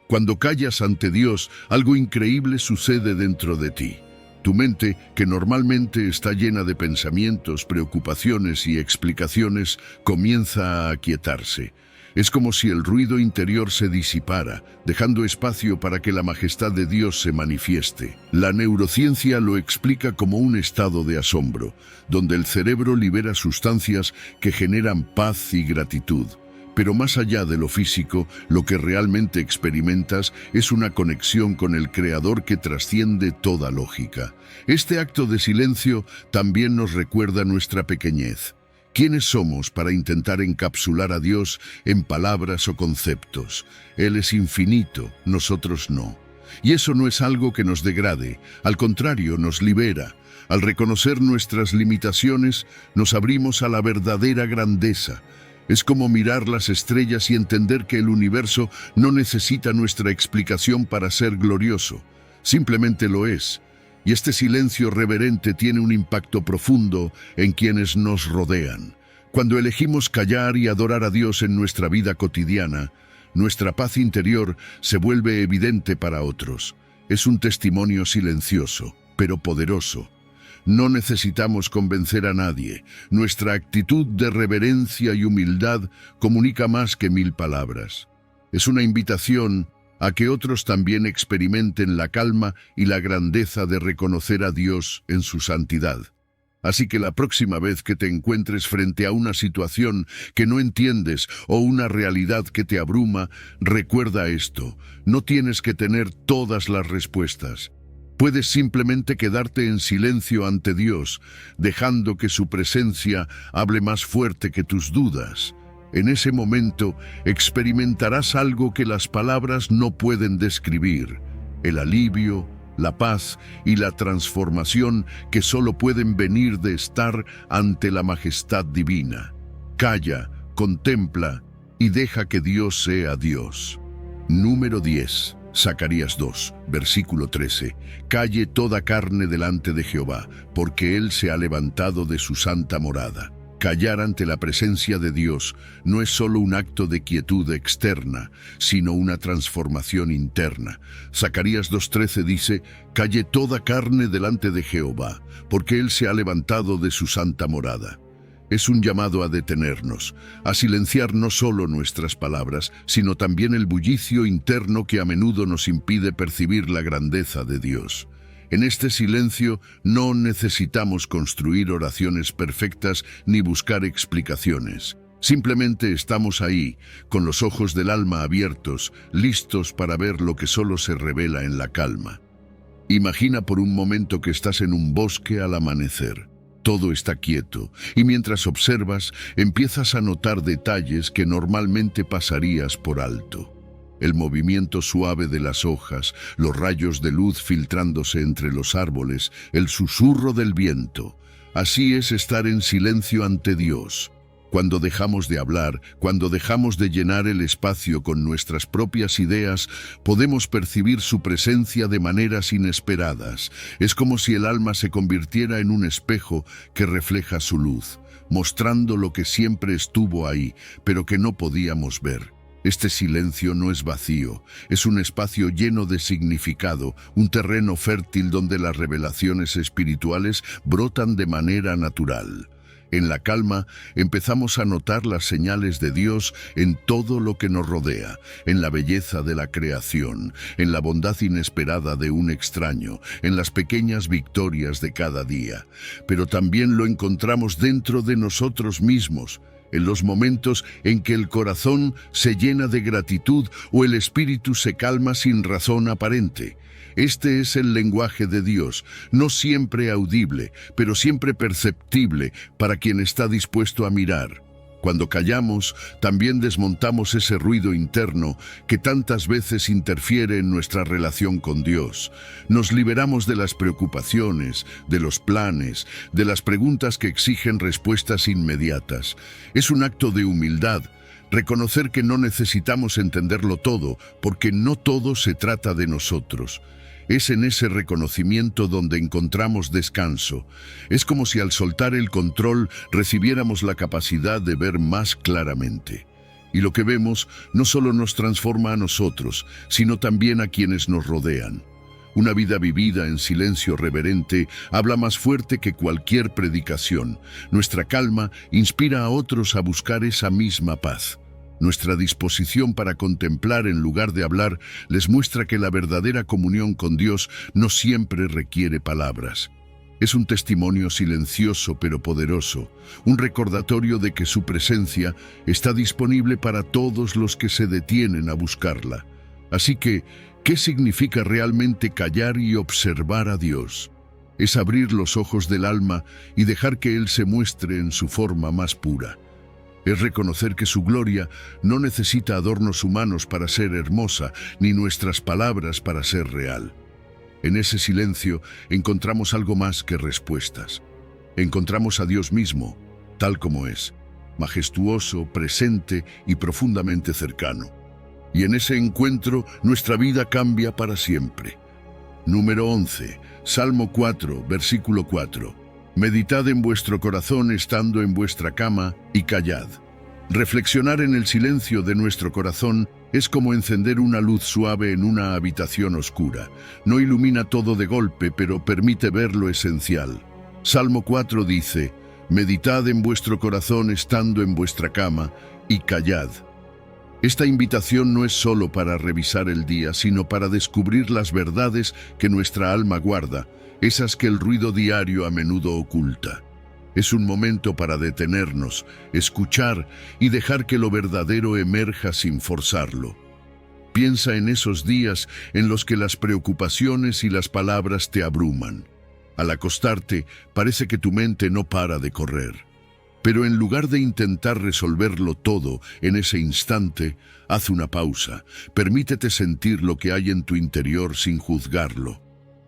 Cuando callas ante Dios, algo increíble sucede dentro de ti. Tu mente, que normalmente está llena de pensamientos, preocupaciones y explicaciones, comienza a aquietarse. Es como si el ruido interior se disipara, dejando espacio para que la majestad de Dios se manifieste. La neurociencia lo explica como un estado de asombro, donde el cerebro libera sustancias que generan paz y gratitud. Pero más allá de lo físico, lo que realmente experimentas es una conexión con el Creador que trasciende toda lógica. Este acto de silencio también nos recuerda nuestra pequeñez. ¿Quiénes somos para intentar encapsular a Dios en palabras o conceptos? Él es infinito, nosotros no. Y eso no es algo que nos degrade, al contrario, nos libera. Al reconocer nuestras limitaciones, nos abrimos a la verdadera grandeza. Es como mirar las estrellas y entender que el universo no necesita nuestra explicación para ser glorioso. Simplemente lo es. Y este silencio reverente tiene un impacto profundo en quienes nos rodean. Cuando elegimos callar y adorar a Dios en nuestra vida cotidiana, nuestra paz interior se vuelve evidente para otros. Es un testimonio silencioso, pero poderoso. No necesitamos convencer a nadie. Nuestra actitud de reverencia y humildad comunica más que 1000 palabras. Es una invitación a que otros también experimenten la calma y la grandeza de reconocer a Dios en su santidad. Así que la próxima vez que te encuentres frente a una situación que no entiendes o una realidad que te abruma, recuerda esto: no tienes que tener todas las respuestas. Puedes simplemente quedarte en silencio ante Dios, dejando que su presencia hable más fuerte que tus dudas. En ese momento experimentarás algo que las palabras no pueden describir: el alivio, la paz y la transformación que solo pueden venir de estar ante la majestad divina. Calla, contempla y deja que Dios sea Dios. Número 10. Zacarías 2, versículo 13. Calle toda carne delante de Jehová, porque Él se ha levantado de su santa morada. Callar ante la presencia de Dios no es solo un acto de quietud externa, sino una transformación interna. Zacarías 2:13 dice: calle toda carne delante de Jehová, porque Él se ha levantado de su santa morada. Es un llamado a detenernos, a silenciar no solo nuestras palabras, sino también el bullicio interno que a menudo nos impide percibir la grandeza de Dios. En este silencio no necesitamos construir oraciones perfectas ni buscar explicaciones. Simplemente estamos ahí, con los ojos del alma abiertos, listos para ver lo que solo se revela en la calma. Imagina por un momento que estás en un bosque al amanecer. Todo está quieto y mientras observas empiezas a notar detalles que normalmente pasarías por alto. El movimiento suave de las hojas, los rayos de luz filtrándose entre los árboles, el susurro del viento. Así es estar en silencio ante Dios. Cuando dejamos de hablar, cuando dejamos de llenar el espacio con nuestras propias ideas, podemos percibir su presencia de maneras inesperadas. Es como si el alma se convirtiera en un espejo que refleja su luz, mostrando lo que siempre estuvo ahí, pero que no podíamos ver. Este silencio no es vacío, es un espacio lleno de significado, un terreno fértil donde las revelaciones espirituales brotan de manera natural. En la calma, empezamos a notar las señales de Dios en todo lo que nos rodea, en la belleza de la creación, en la bondad inesperada de un extraño, en las pequeñas victorias de cada día. Pero también lo encontramos dentro de nosotros mismos, en los momentos en que el corazón se llena de gratitud o el espíritu se calma sin razón aparente. Este es el lenguaje de Dios, no siempre audible, pero siempre perceptible para quien está dispuesto a mirar. Cuando callamos, también desmontamos ese ruido interno que tantas veces interfiere en nuestra relación con Dios. Nos liberamos de las preocupaciones, de los planes, de las preguntas que exigen respuestas inmediatas. Es un acto de humildad, reconocer que no necesitamos entenderlo todo, porque no todo se trata de nosotros. Es en ese reconocimiento donde encontramos descanso. Es como si al soltar el control recibiéramos la capacidad de ver más claramente. Y lo que vemos no solo nos transforma a nosotros, sino también a quienes nos rodean. Una vida vivida en silencio reverente habla más fuerte que cualquier predicación. Nuestra calma inspira a otros a buscar esa misma paz. Nuestra disposición para contemplar en lugar de hablar les muestra que la verdadera comunión con Dios no siempre requiere palabras. Es un testimonio silencioso pero poderoso, un recordatorio de que su presencia está disponible para todos los que se detienen a buscarla. Así que, ¿qué significa realmente callar y observar a Dios? Es abrir los ojos del alma y dejar que Él se muestre en su forma más pura. Es reconocer que su gloria no necesita adornos humanos para ser hermosa, ni nuestras palabras para ser real. En ese silencio encontramos algo más que respuestas. Encontramos a Dios mismo, tal como es, majestuoso, presente y profundamente cercano. Y en ese encuentro nuestra vida cambia para siempre. Número 11, Salmo 4, versículo 4. Meditad en vuestro corazón estando en vuestra cama y callad. Reflexionar en el silencio de nuestro corazón es como encender una luz suave en una habitación oscura. No ilumina todo de golpe, pero permite ver lo esencial. Salmo 4 dice, meditad en vuestro corazón estando en vuestra cama y callad. Esta invitación no es solo para revisar el día, sino para descubrir las verdades que nuestra alma guarda, esas que el ruido diario a menudo oculta. Es un momento para detenernos, escuchar y dejar que lo verdadero emerja sin forzarlo. Piensa en esos días en los que las preocupaciones y las palabras te abruman. Al acostarte, parece que tu mente no para de correr. Pero en lugar de intentar resolverlo todo en ese instante, haz una pausa, permítete sentir lo que hay en tu interior sin juzgarlo.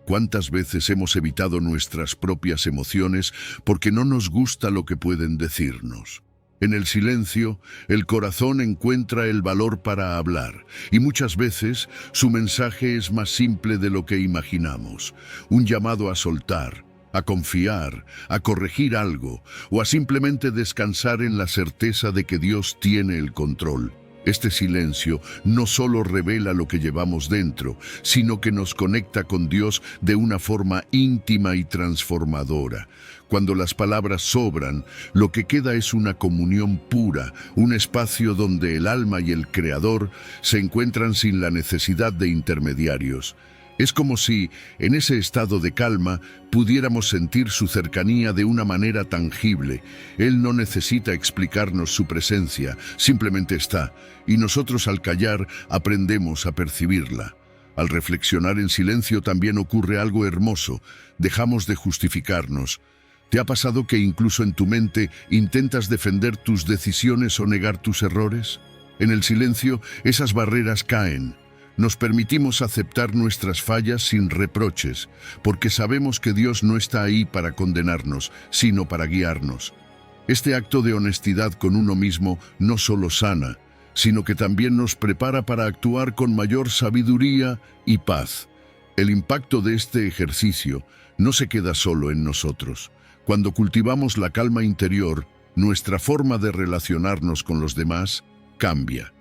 ¿Cuántas veces hemos evitado nuestras propias emociones porque no nos gusta lo que pueden decirnos? En el silencio, el corazón encuentra el valor para hablar, y muchas veces su mensaje es más simple de lo que imaginamos. Un llamado a soltar, a confiar, a corregir algo, o a simplemente descansar en la certeza de que Dios tiene el control. Este silencio no solo revela lo que llevamos dentro, sino que nos conecta con Dios de una forma íntima y transformadora. Cuando las palabras sobran, lo que queda es una comunión pura, un espacio donde el alma y el Creador se encuentran sin la necesidad de intermediarios. Es como si, en ese estado de calma, pudiéramos sentir su cercanía de una manera tangible. Él no necesita explicarnos su presencia, simplemente está, y nosotros al callar aprendemos a percibirla. Al reflexionar en silencio también ocurre algo hermoso. Dejamos de justificarnos. ¿Te ha pasado que incluso en tu mente intentas defender tus decisiones o negar tus errores? En el silencio, esas barreras caen. Nos permitimos aceptar nuestras fallas sin reproches, porque sabemos que Dios no está ahí para condenarnos, sino para guiarnos. Este acto de honestidad con uno mismo no solo sana, sino que también nos prepara para actuar con mayor sabiduría y paz. El impacto de este ejercicio no se queda solo en nosotros. Cuando cultivamos la calma interior, nuestra forma de relacionarnos con los demás cambia.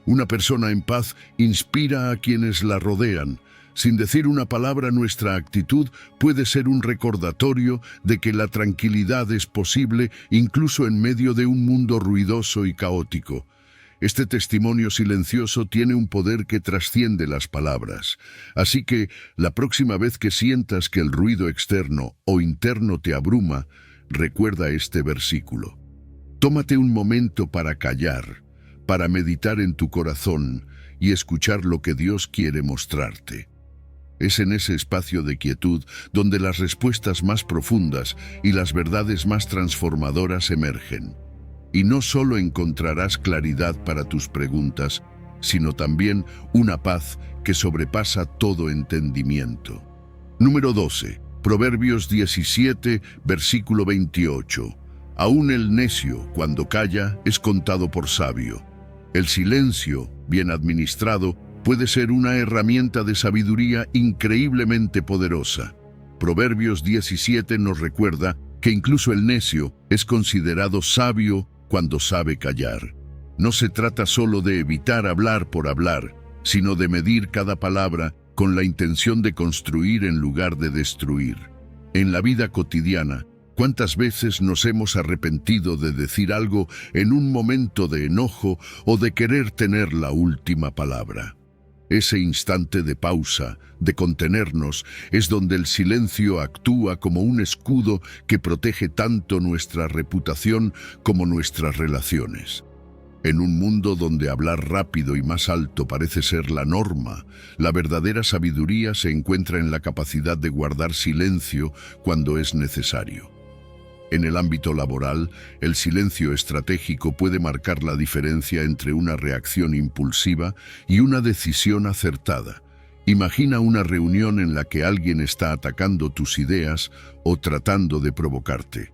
Una persona en paz inspira a quienes la rodean. Sin decir una palabra, nuestra actitud puede ser un recordatorio de que la tranquilidad es posible incluso en medio de un mundo ruidoso y caótico. Este testimonio silencioso tiene un poder que trasciende las palabras. Así que, la próxima vez que sientas que el ruido externo o interno te abruma, recuerda este versículo. Tómate un momento para callar, para meditar en tu corazón y escuchar lo que Dios quiere mostrarte. Es en ese espacio de quietud donde las respuestas más profundas y las verdades más transformadoras emergen. Y no solo encontrarás claridad para tus preguntas, sino también una paz que sobrepasa todo entendimiento. Número 12. Proverbios 17, versículo 28. Aún el necio, cuando calla, es contado por sabio. El silencio, bien administrado, puede ser una herramienta de sabiduría increíblemente poderosa. Proverbios 17 nos recuerda que incluso el necio es considerado sabio cuando sabe callar. No se trata solo de evitar hablar por hablar, sino de medir cada palabra con la intención de construir en lugar de destruir. En la vida cotidiana, ¿cuántas veces nos hemos arrepentido de decir algo en un momento de enojo o de querer tener la última palabra? Ese instante de pausa, de contenernos, es donde el silencio actúa como un escudo que protege tanto nuestra reputación como nuestras relaciones. En un mundo donde hablar rápido y más alto parece ser la norma, la verdadera sabiduría se encuentra en la capacidad de guardar silencio cuando es necesario. En el ámbito laboral, el silencio estratégico puede marcar la diferencia entre una reacción impulsiva y una decisión acertada. Imagina una reunión en la que alguien está atacando tus ideas o tratando de provocarte.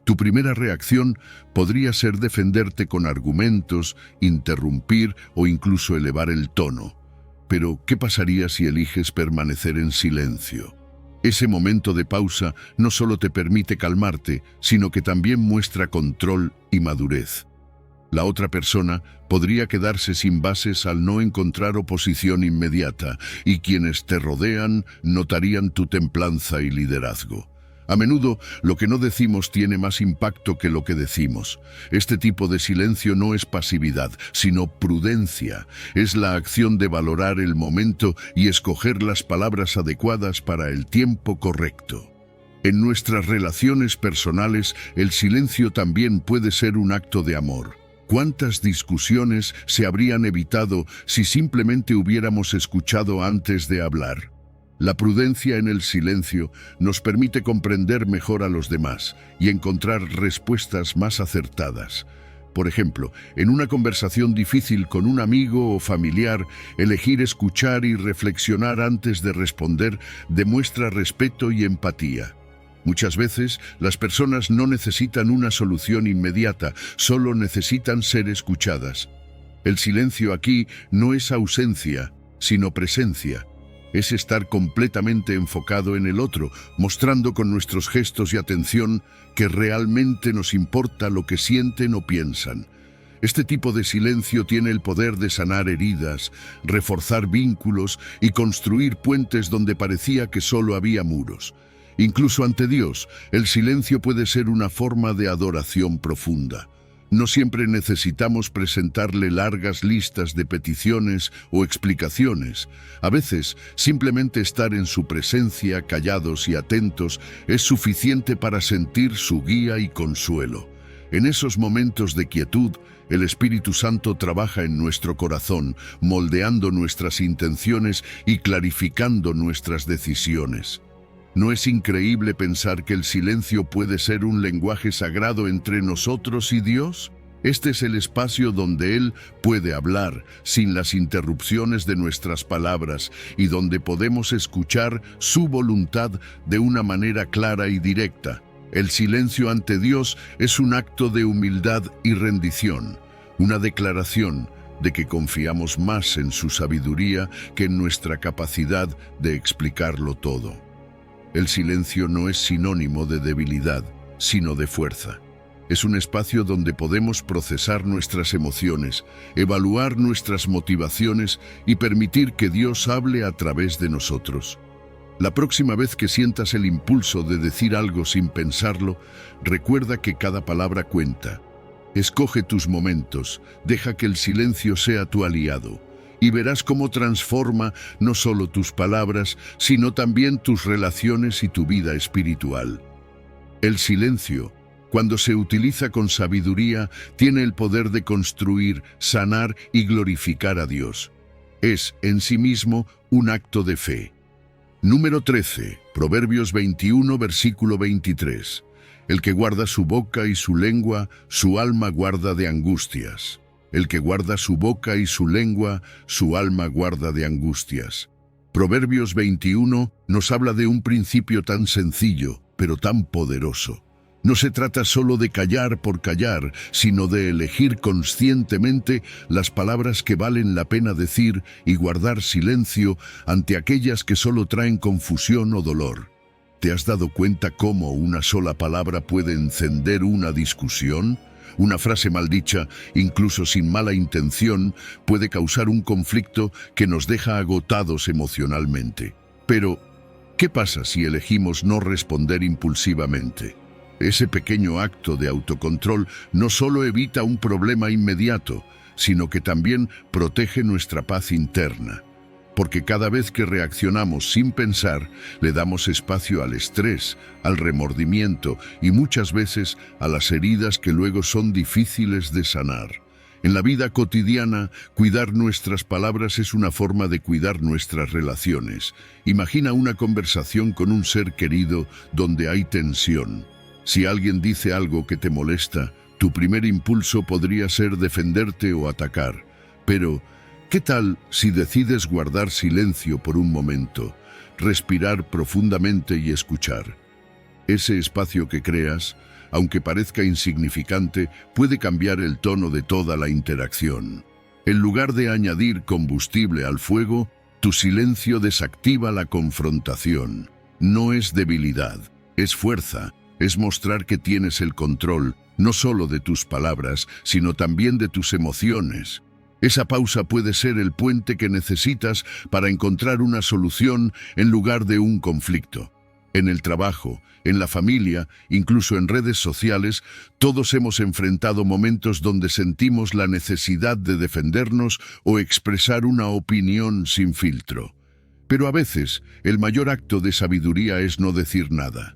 Tu primera reacción podría ser defenderte con argumentos, interrumpir o incluso elevar el tono. Pero, ¿qué pasaría si eliges permanecer en silencio? Ese momento de pausa no solo te permite calmarte, sino que también muestra control y madurez. La otra persona podría quedarse sin bases al no encontrar oposición inmediata, y quienes te rodean notarían tu templanza y liderazgo. A menudo, lo que no decimos tiene más impacto que lo que decimos. Este tipo de silencio no es pasividad, sino prudencia. Es la acción de valorar el momento y escoger las palabras adecuadas para el tiempo correcto. En nuestras relaciones personales, el silencio también puede ser un acto de amor. ¿Cuántas discusiones se habrían evitado si simplemente hubiéramos escuchado antes de hablar? La prudencia en el silencio nos permite comprender mejor a los demás y encontrar respuestas más acertadas. Por ejemplo, en una conversación difícil con un amigo o familiar, elegir escuchar y reflexionar antes de responder demuestra respeto y empatía. Muchas veces, las personas no necesitan una solución inmediata, solo necesitan ser escuchadas. El silencio aquí no es ausencia, sino presencia. Es estar completamente enfocado en el otro, mostrando con nuestros gestos y atención que realmente nos importa lo que sienten o piensan. Este tipo de silencio tiene el poder de sanar heridas, reforzar vínculos y construir puentes donde parecía que solo había muros. Incluso ante Dios, el silencio puede ser una forma de adoración profunda. No siempre necesitamos presentarle largas listas de peticiones o explicaciones. A veces, simplemente estar en su presencia, callados y atentos, es suficiente para sentir su guía y consuelo. En esos momentos de quietud, El Espíritu Santo trabaja en nuestro corazón, moldeando nuestras intenciones y clarificando nuestras decisiones. ¿No es increíble pensar que el silencio puede ser un lenguaje sagrado entre nosotros y Dios? Este es el espacio donde Él puede hablar sin las interrupciones de nuestras palabras y donde podemos escuchar su voluntad de una manera clara y directa. El silencio ante Dios es un acto de humildad y rendición, una declaración de que confiamos más en su sabiduría que en nuestra capacidad de explicarlo todo. El silencio no es sinónimo de debilidad, sino de fuerza. Es un espacio donde podemos procesar nuestras emociones, evaluar nuestras motivaciones y permitir que Dios hable a través de nosotros. La próxima vez que sientas el impulso de decir algo sin pensarlo, recuerda que cada palabra cuenta. Escoge tus momentos, deja que el silencio sea tu aliado, y verás cómo transforma no solo tus palabras, sino también tus relaciones y tu vida espiritual. El silencio, cuando se utiliza con sabiduría, tiene el poder de construir, sanar y glorificar a Dios. Es, en sí mismo, un acto de fe. Número 13, Proverbios 21, versículo 23. El que guarda su boca y su lengua, su alma guarda de angustias. El que guarda su boca y su lengua, su alma guarda de angustias. Proverbios 21 nos habla de un principio tan sencillo, pero tan poderoso. No se trata solo de callar por callar, sino de elegir conscientemente las palabras que valen la pena decir y guardar silencio ante aquellas que solo traen confusión o dolor. ¿Te has dado cuenta cómo una sola palabra puede encender una discusión? Una frase maldicha, incluso sin mala intención, puede causar un conflicto que nos deja agotados emocionalmente. Pero, ¿qué pasa si elegimos no responder impulsivamente? Ese pequeño acto de autocontrol no solo evita un problema inmediato, sino que también protege nuestra paz interna. Porque cada vez que reaccionamos sin pensar, le damos espacio al estrés, al remordimiento y muchas veces a las heridas que luego son difíciles de sanar. En la vida cotidiana, cuidar nuestras palabras es una forma de cuidar nuestras relaciones. Imagina una conversación con un ser querido donde hay tensión. Si alguien dice algo que te molesta, tu primer impulso podría ser defenderte o atacar. Pero, ¿qué tal si decides guardar silencio por un momento, respirar profundamente y escuchar? Ese espacio que creas, aunque parezca insignificante, puede cambiar el tono de toda la interacción. En lugar de añadir combustible al fuego, tu silencio desactiva la confrontación. No es debilidad, es fuerza. Es mostrar que tienes el control, no solo de tus palabras, sino también de tus emociones. Esa pausa puede ser el puente que necesitas para encontrar una solución en lugar de un conflicto. En el trabajo, en la familia, incluso en redes sociales, todos hemos enfrentado momentos donde sentimos la necesidad de defendernos o expresar una opinión sin filtro. Pero a veces, el mayor acto de sabiduría es no decir nada.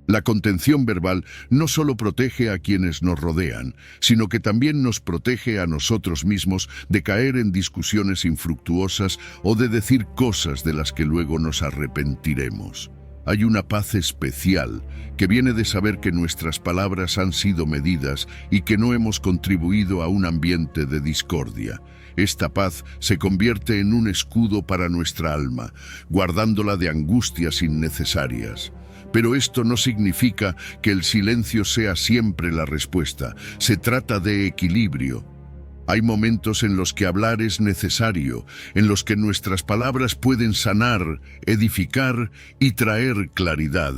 La contención verbal no solo protege a quienes nos rodean, sino que también nos protege a nosotros mismos de caer en discusiones infructuosas o de decir cosas de las que luego nos arrepentiremos. Hay una paz especial que viene de saber que nuestras palabras han sido medidas y que no hemos contribuido a un ambiente de discordia. Esta paz se convierte en un escudo para nuestra alma, guardándola de angustias innecesarias. Pero esto no significa que el silencio sea siempre la respuesta. Se trata de equilibrio. Hay momentos en los que hablar es necesario, en los que nuestras palabras pueden sanar, edificar y traer claridad.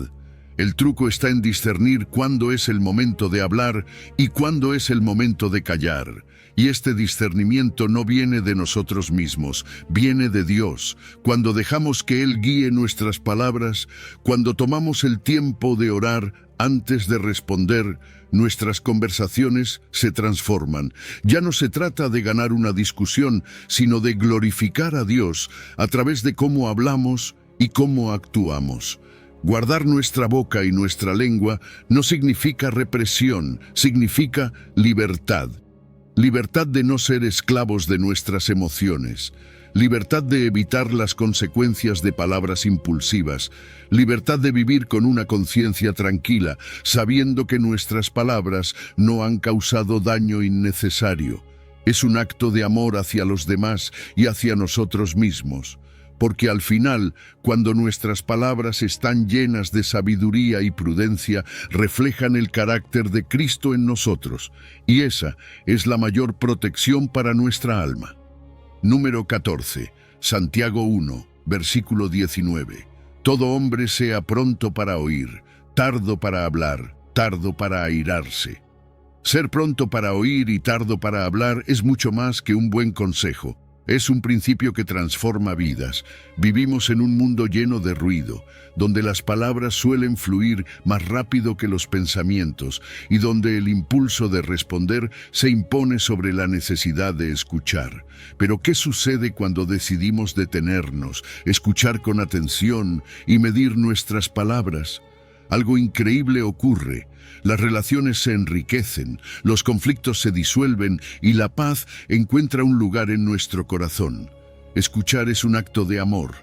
El truco está en discernir cuándo es el momento de hablar y cuándo es el momento de callar. Y este discernimiento no viene de nosotros mismos, viene de Dios. Cuando dejamos que Él guíe nuestras palabras, cuando tomamos el tiempo de orar antes de responder, nuestras conversaciones se transforman. Ya no se trata de ganar una discusión, sino de glorificar a Dios a través de cómo hablamos y cómo actuamos. Guardar nuestra boca y nuestra lengua no significa represión, significa libertad. libertad de no ser esclavos de nuestras emociones, libertad de evitar las consecuencias de palabras impulsivas, libertad de vivir con una conciencia tranquila, sabiendo que nuestras palabras no han causado daño innecesario. Es un acto de amor hacia los demás y hacia nosotros mismos, porque al final, cuando nuestras palabras están llenas de sabiduría y prudencia, reflejan el carácter de Cristo en nosotros, y esa es la mayor protección para nuestra alma. Número 14. Santiago 1, versículo 19. Todo hombre sea pronto para oír, tardo para hablar, tardo para airarse. Ser pronto para oír y tardo para hablar es mucho más que un buen consejo. Es un principio que transforma vidas. Vivimos en un mundo lleno de ruido, donde las palabras suelen fluir más rápido que los pensamientos y donde el impulso de responder se impone sobre la necesidad de escuchar. Pero ¿qué sucede cuando decidimos detenernos, escuchar con atención y medir nuestras palabras? Algo increíble ocurre. Las relaciones se enriquecen, los conflictos se disuelven y la paz encuentra un lugar en nuestro corazón. Escuchar es un acto de amor.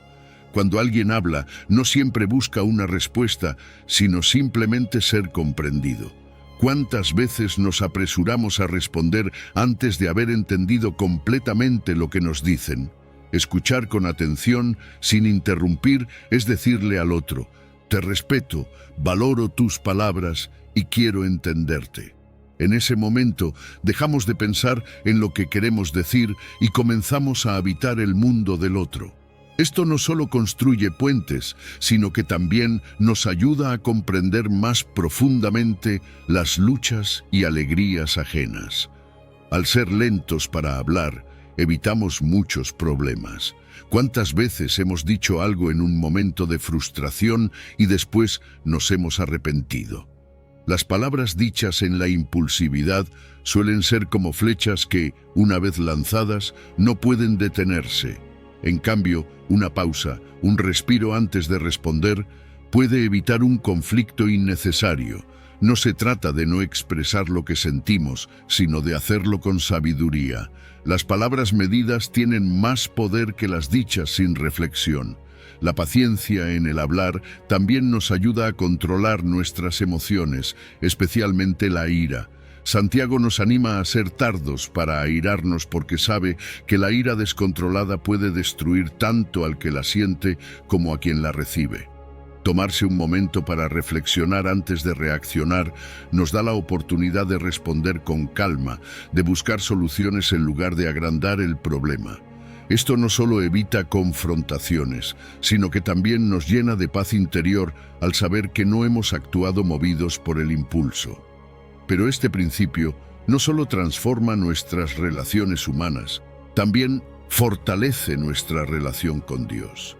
Cuando alguien habla, no siempre busca una respuesta, sino simplemente ser comprendido. ¿Cuántas veces nos apresuramos a responder antes de haber entendido completamente lo que nos dicen? Escuchar con atención, sin interrumpir, es decirle al otro: te respeto, valoro tus palabras y quiero entenderte. En ese momento dejamos de pensar en lo que queremos decir y comenzamos a habitar el mundo del otro. Esto no solo construye puentes, sino que también nos ayuda a comprender más profundamente las luchas y alegrías ajenas. Al ser lentos para hablar, evitamos muchos problemas. ¿Cuántas veces hemos dicho algo en un momento de frustración y después nos hemos arrepentido? Las palabras dichas en la impulsividad suelen ser como flechas que, una vez lanzadas, no pueden detenerse. En cambio, una pausa, un respiro antes de responder, puede evitar un conflicto innecesario. No se trata de no expresar lo que sentimos, sino de hacerlo con sabiduría. Las palabras medidas tienen más poder que las dichas sin reflexión. La paciencia en el hablar también nos ayuda a controlar nuestras emociones, especialmente la ira. Santiago nos anima a ser tardos para airarnos porque sabe que la ira descontrolada puede destruir tanto al que la siente como a quien la recibe. Tomarse un momento para reflexionar antes de reaccionar nos da la oportunidad de responder con calma, de buscar soluciones en lugar de agrandar el problema. Esto no solo evita confrontaciones, sino que también nos llena de paz interior al saber que no hemos actuado movidos por el impulso. Pero este principio no solo transforma nuestras relaciones humanas, también fortalece nuestra relación con Dios.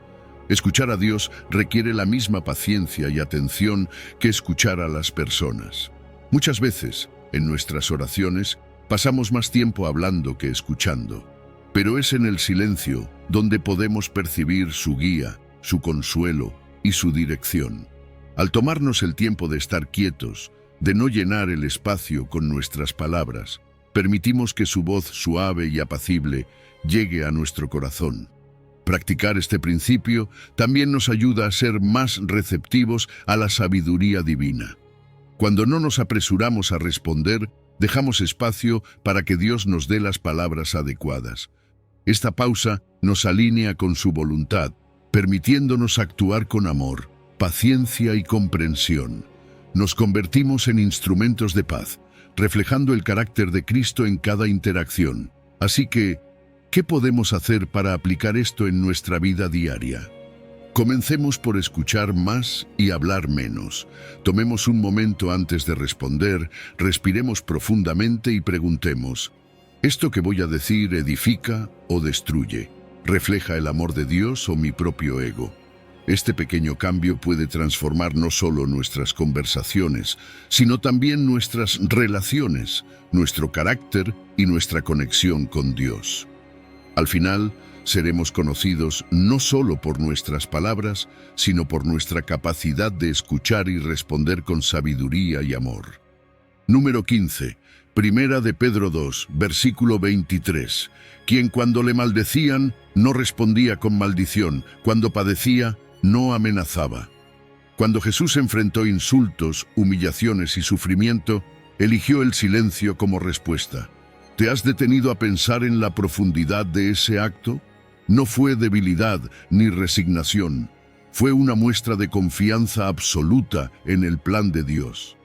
Escuchar a Dios requiere la misma paciencia y atención que escuchar a las personas. Muchas veces, en nuestras oraciones, pasamos más tiempo hablando que escuchando. Pero es en el silencio donde podemos percibir su guía, su consuelo y su dirección. Al tomarnos el tiempo de estar quietos, de no llenar el espacio con nuestras palabras, permitimos que su voz suave y apacible llegue a nuestro corazón. Practicar este principio también nos ayuda a ser más receptivos a la sabiduría divina. Cuando no nos apresuramos a responder, dejamos espacio para que Dios nos dé las palabras adecuadas. Esta pausa nos alinea con su voluntad, permitiéndonos actuar con amor, paciencia y comprensión. Nos convertimos en instrumentos de paz, reflejando el carácter de Cristo en cada interacción. Así que, ¿qué podemos hacer para aplicar esto en nuestra vida diaria? Comencemos por escuchar más y hablar menos. Tomemos un momento antes de responder, respiremos profundamente y preguntemos: ¿esto que voy a decir edifica o destruye? ¿Refleja el amor de Dios o mi propio ego? Este pequeño cambio puede transformar no solo nuestras conversaciones, sino también nuestras relaciones, nuestro carácter y nuestra conexión con Dios. Al final, seremos conocidos no solo por nuestras palabras, sino por nuestra capacidad de escuchar y responder con sabiduría y amor. Número 15. Primera de Pedro 2, versículo 23. Quien cuando le maldecían, no respondía con maldición, cuando padecía, no amenazaba. Cuando Jesús enfrentó insultos, humillaciones y sufrimiento, eligió el silencio como respuesta. ¿Te has detenido a pensar en la profundidad de ese acto? No fue debilidad ni resignación. Fue una muestra de confianza absoluta en el plan de Dios.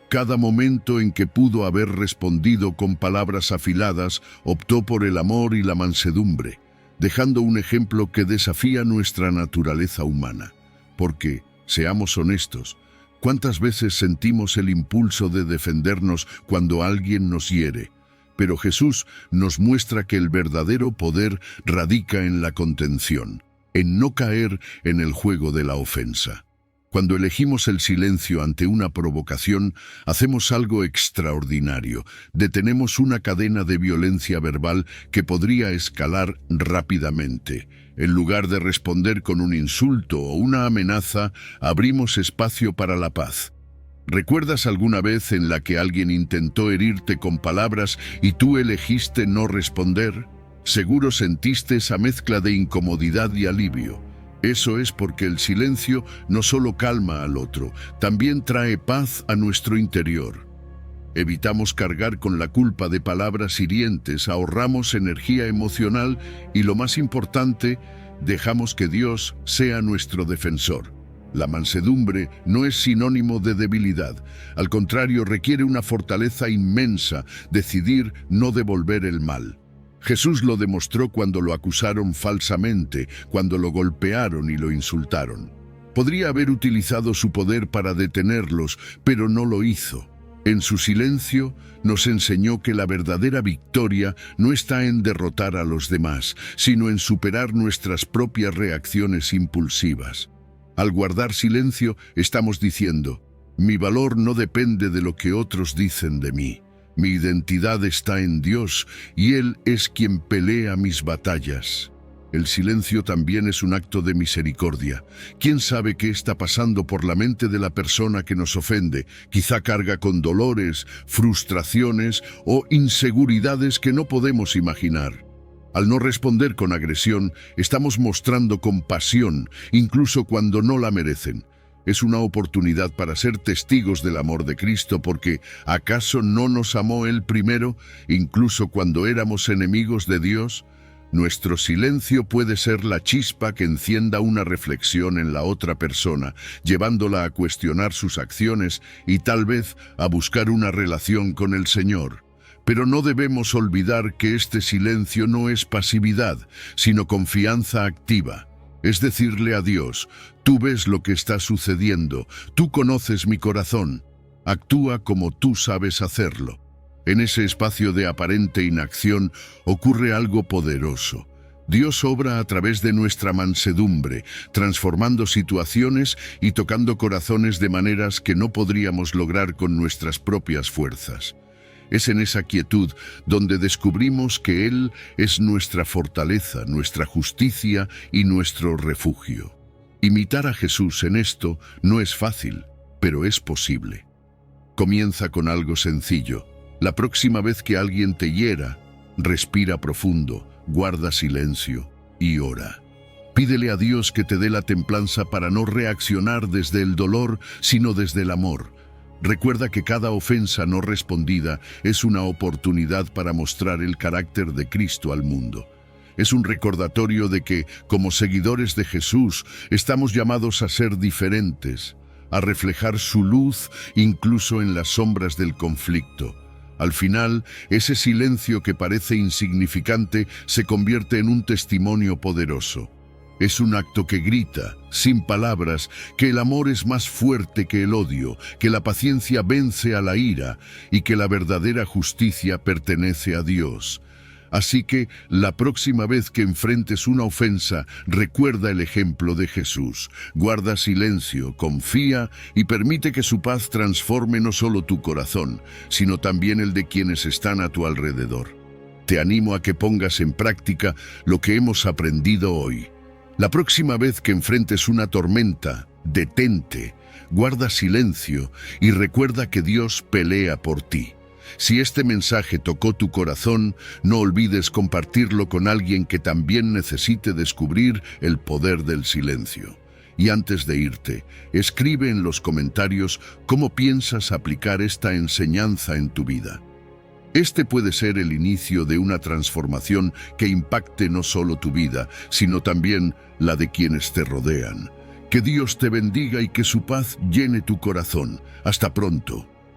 Cada momento en que pudo haber respondido con palabras afiladas, optó por el amor y la mansedumbre, dejando un ejemplo que desafía nuestra naturaleza humana. Porque, seamos honestos, ¿cuántas veces sentimos el impulso de defendernos cuando alguien nos hiere? Pero Jesús nos muestra que el verdadero poder radica en la contención, en no caer en el juego de la ofensa. Cuando elegimos el silencio ante una provocación, hacemos algo extraordinario. Detenemos una cadena de violencia verbal que podría escalar rápidamente. En lugar de responder con un insulto o una amenaza, abrimos espacio para la paz. ¿Recuerdas alguna vez en la que alguien intentó herirte con palabras y tú elegiste no responder? Seguro sentiste esa mezcla de incomodidad y alivio. Eso es porque el silencio no solo calma al otro, también trae paz a nuestro interior. Evitamos cargar con la culpa de palabras hirientes, ahorramos energía emocional y, lo más importante, dejamos que Dios sea nuestro defensor. La mansedumbre no es sinónimo de debilidad. Al contrario, requiere una fortaleza inmensa, decidir no devolver el mal. Jesús lo demostró cuando lo acusaron falsamente, cuando lo golpearon y lo insultaron. Podría haber utilizado su poder para detenerlos, pero no lo hizo. En su silencio nos enseñó que la verdadera victoria no está en derrotar a los demás, sino en superar nuestras propias reacciones impulsivas. Al guardar silencio, estamos diciendo, mi valor no depende de lo que otros dicen de mí. Mi identidad está en Dios y Él es quien pelea mis batallas. El silencio también es un acto de misericordia. ¿Quién sabe qué está pasando por la mente de la persona que nos ofende? Quizá carga con dolores, frustraciones o inseguridades que no podemos imaginar. Al no responder con agresión, estamos mostrando compasión, incluso cuando no la merecen. Es una oportunidad para ser testigos del amor de Cristo, porque ¿acaso no nos amó Él primero, incluso cuando éramos enemigos de Dios? Nuestro silencio puede ser la chispa que encienda una reflexión en la otra persona, llevándola a cuestionar sus acciones y tal vez a buscar una relación con el Señor. Pero no debemos olvidar que este silencio no es pasividad, sino confianza activa. Es decirle a Dios, tú ves lo que está sucediendo, tú conoces mi corazón, actúa como tú sabes hacerlo. En ese espacio de aparente inacción ocurre algo poderoso. Dios obra a través de nuestra mansedumbre, transformando situaciones y tocando corazones de maneras que no podríamos lograr con nuestras propias fuerzas. Es en esa quietud donde descubrimos que Él es nuestra fortaleza, nuestra justicia y nuestro refugio. Imitar a Jesús en esto no es fácil, pero es posible. Comienza con algo sencillo. La próxima vez que alguien te hiera, respira profundo, guarda silencio y ora. Pídele a Dios que te dé la templanza para no reaccionar desde el dolor, sino desde el amor. Recuerda que cada ofensa no respondida es una oportunidad para mostrar el carácter de Cristo al mundo. Es un recordatorio de que, como seguidores de Jesús, estamos llamados a ser diferentes, a reflejar su luz incluso en las sombras del conflicto. Al final, ese silencio que parece insignificante se convierte en un testimonio poderoso. Es un acto que grita, sin palabras, que el amor es más fuerte que el odio, que la paciencia vence a la ira y que la verdadera justicia pertenece a Dios. Así que, la próxima vez que enfrentes una ofensa, recuerda el ejemplo de Jesús. Guarda silencio, confía y permite que su paz transforme no solo tu corazón, sino también el de quienes están a tu alrededor. Te animo a que pongas en práctica lo que hemos aprendido hoy. La próxima vez que enfrentes una tormenta, detente, guarda silencio y recuerda que Dios pelea por ti. Si este mensaje tocó tu corazón, no olvides compartirlo con alguien que también necesite descubrir el poder del silencio. Y antes de irte, escribe en los comentarios cómo piensas aplicar esta enseñanza en tu vida. Este puede ser el inicio de una transformación que impacte no solo tu vida, sino también la de quienes te rodean. Que Dios te bendiga y que su paz llene tu corazón. Hasta pronto.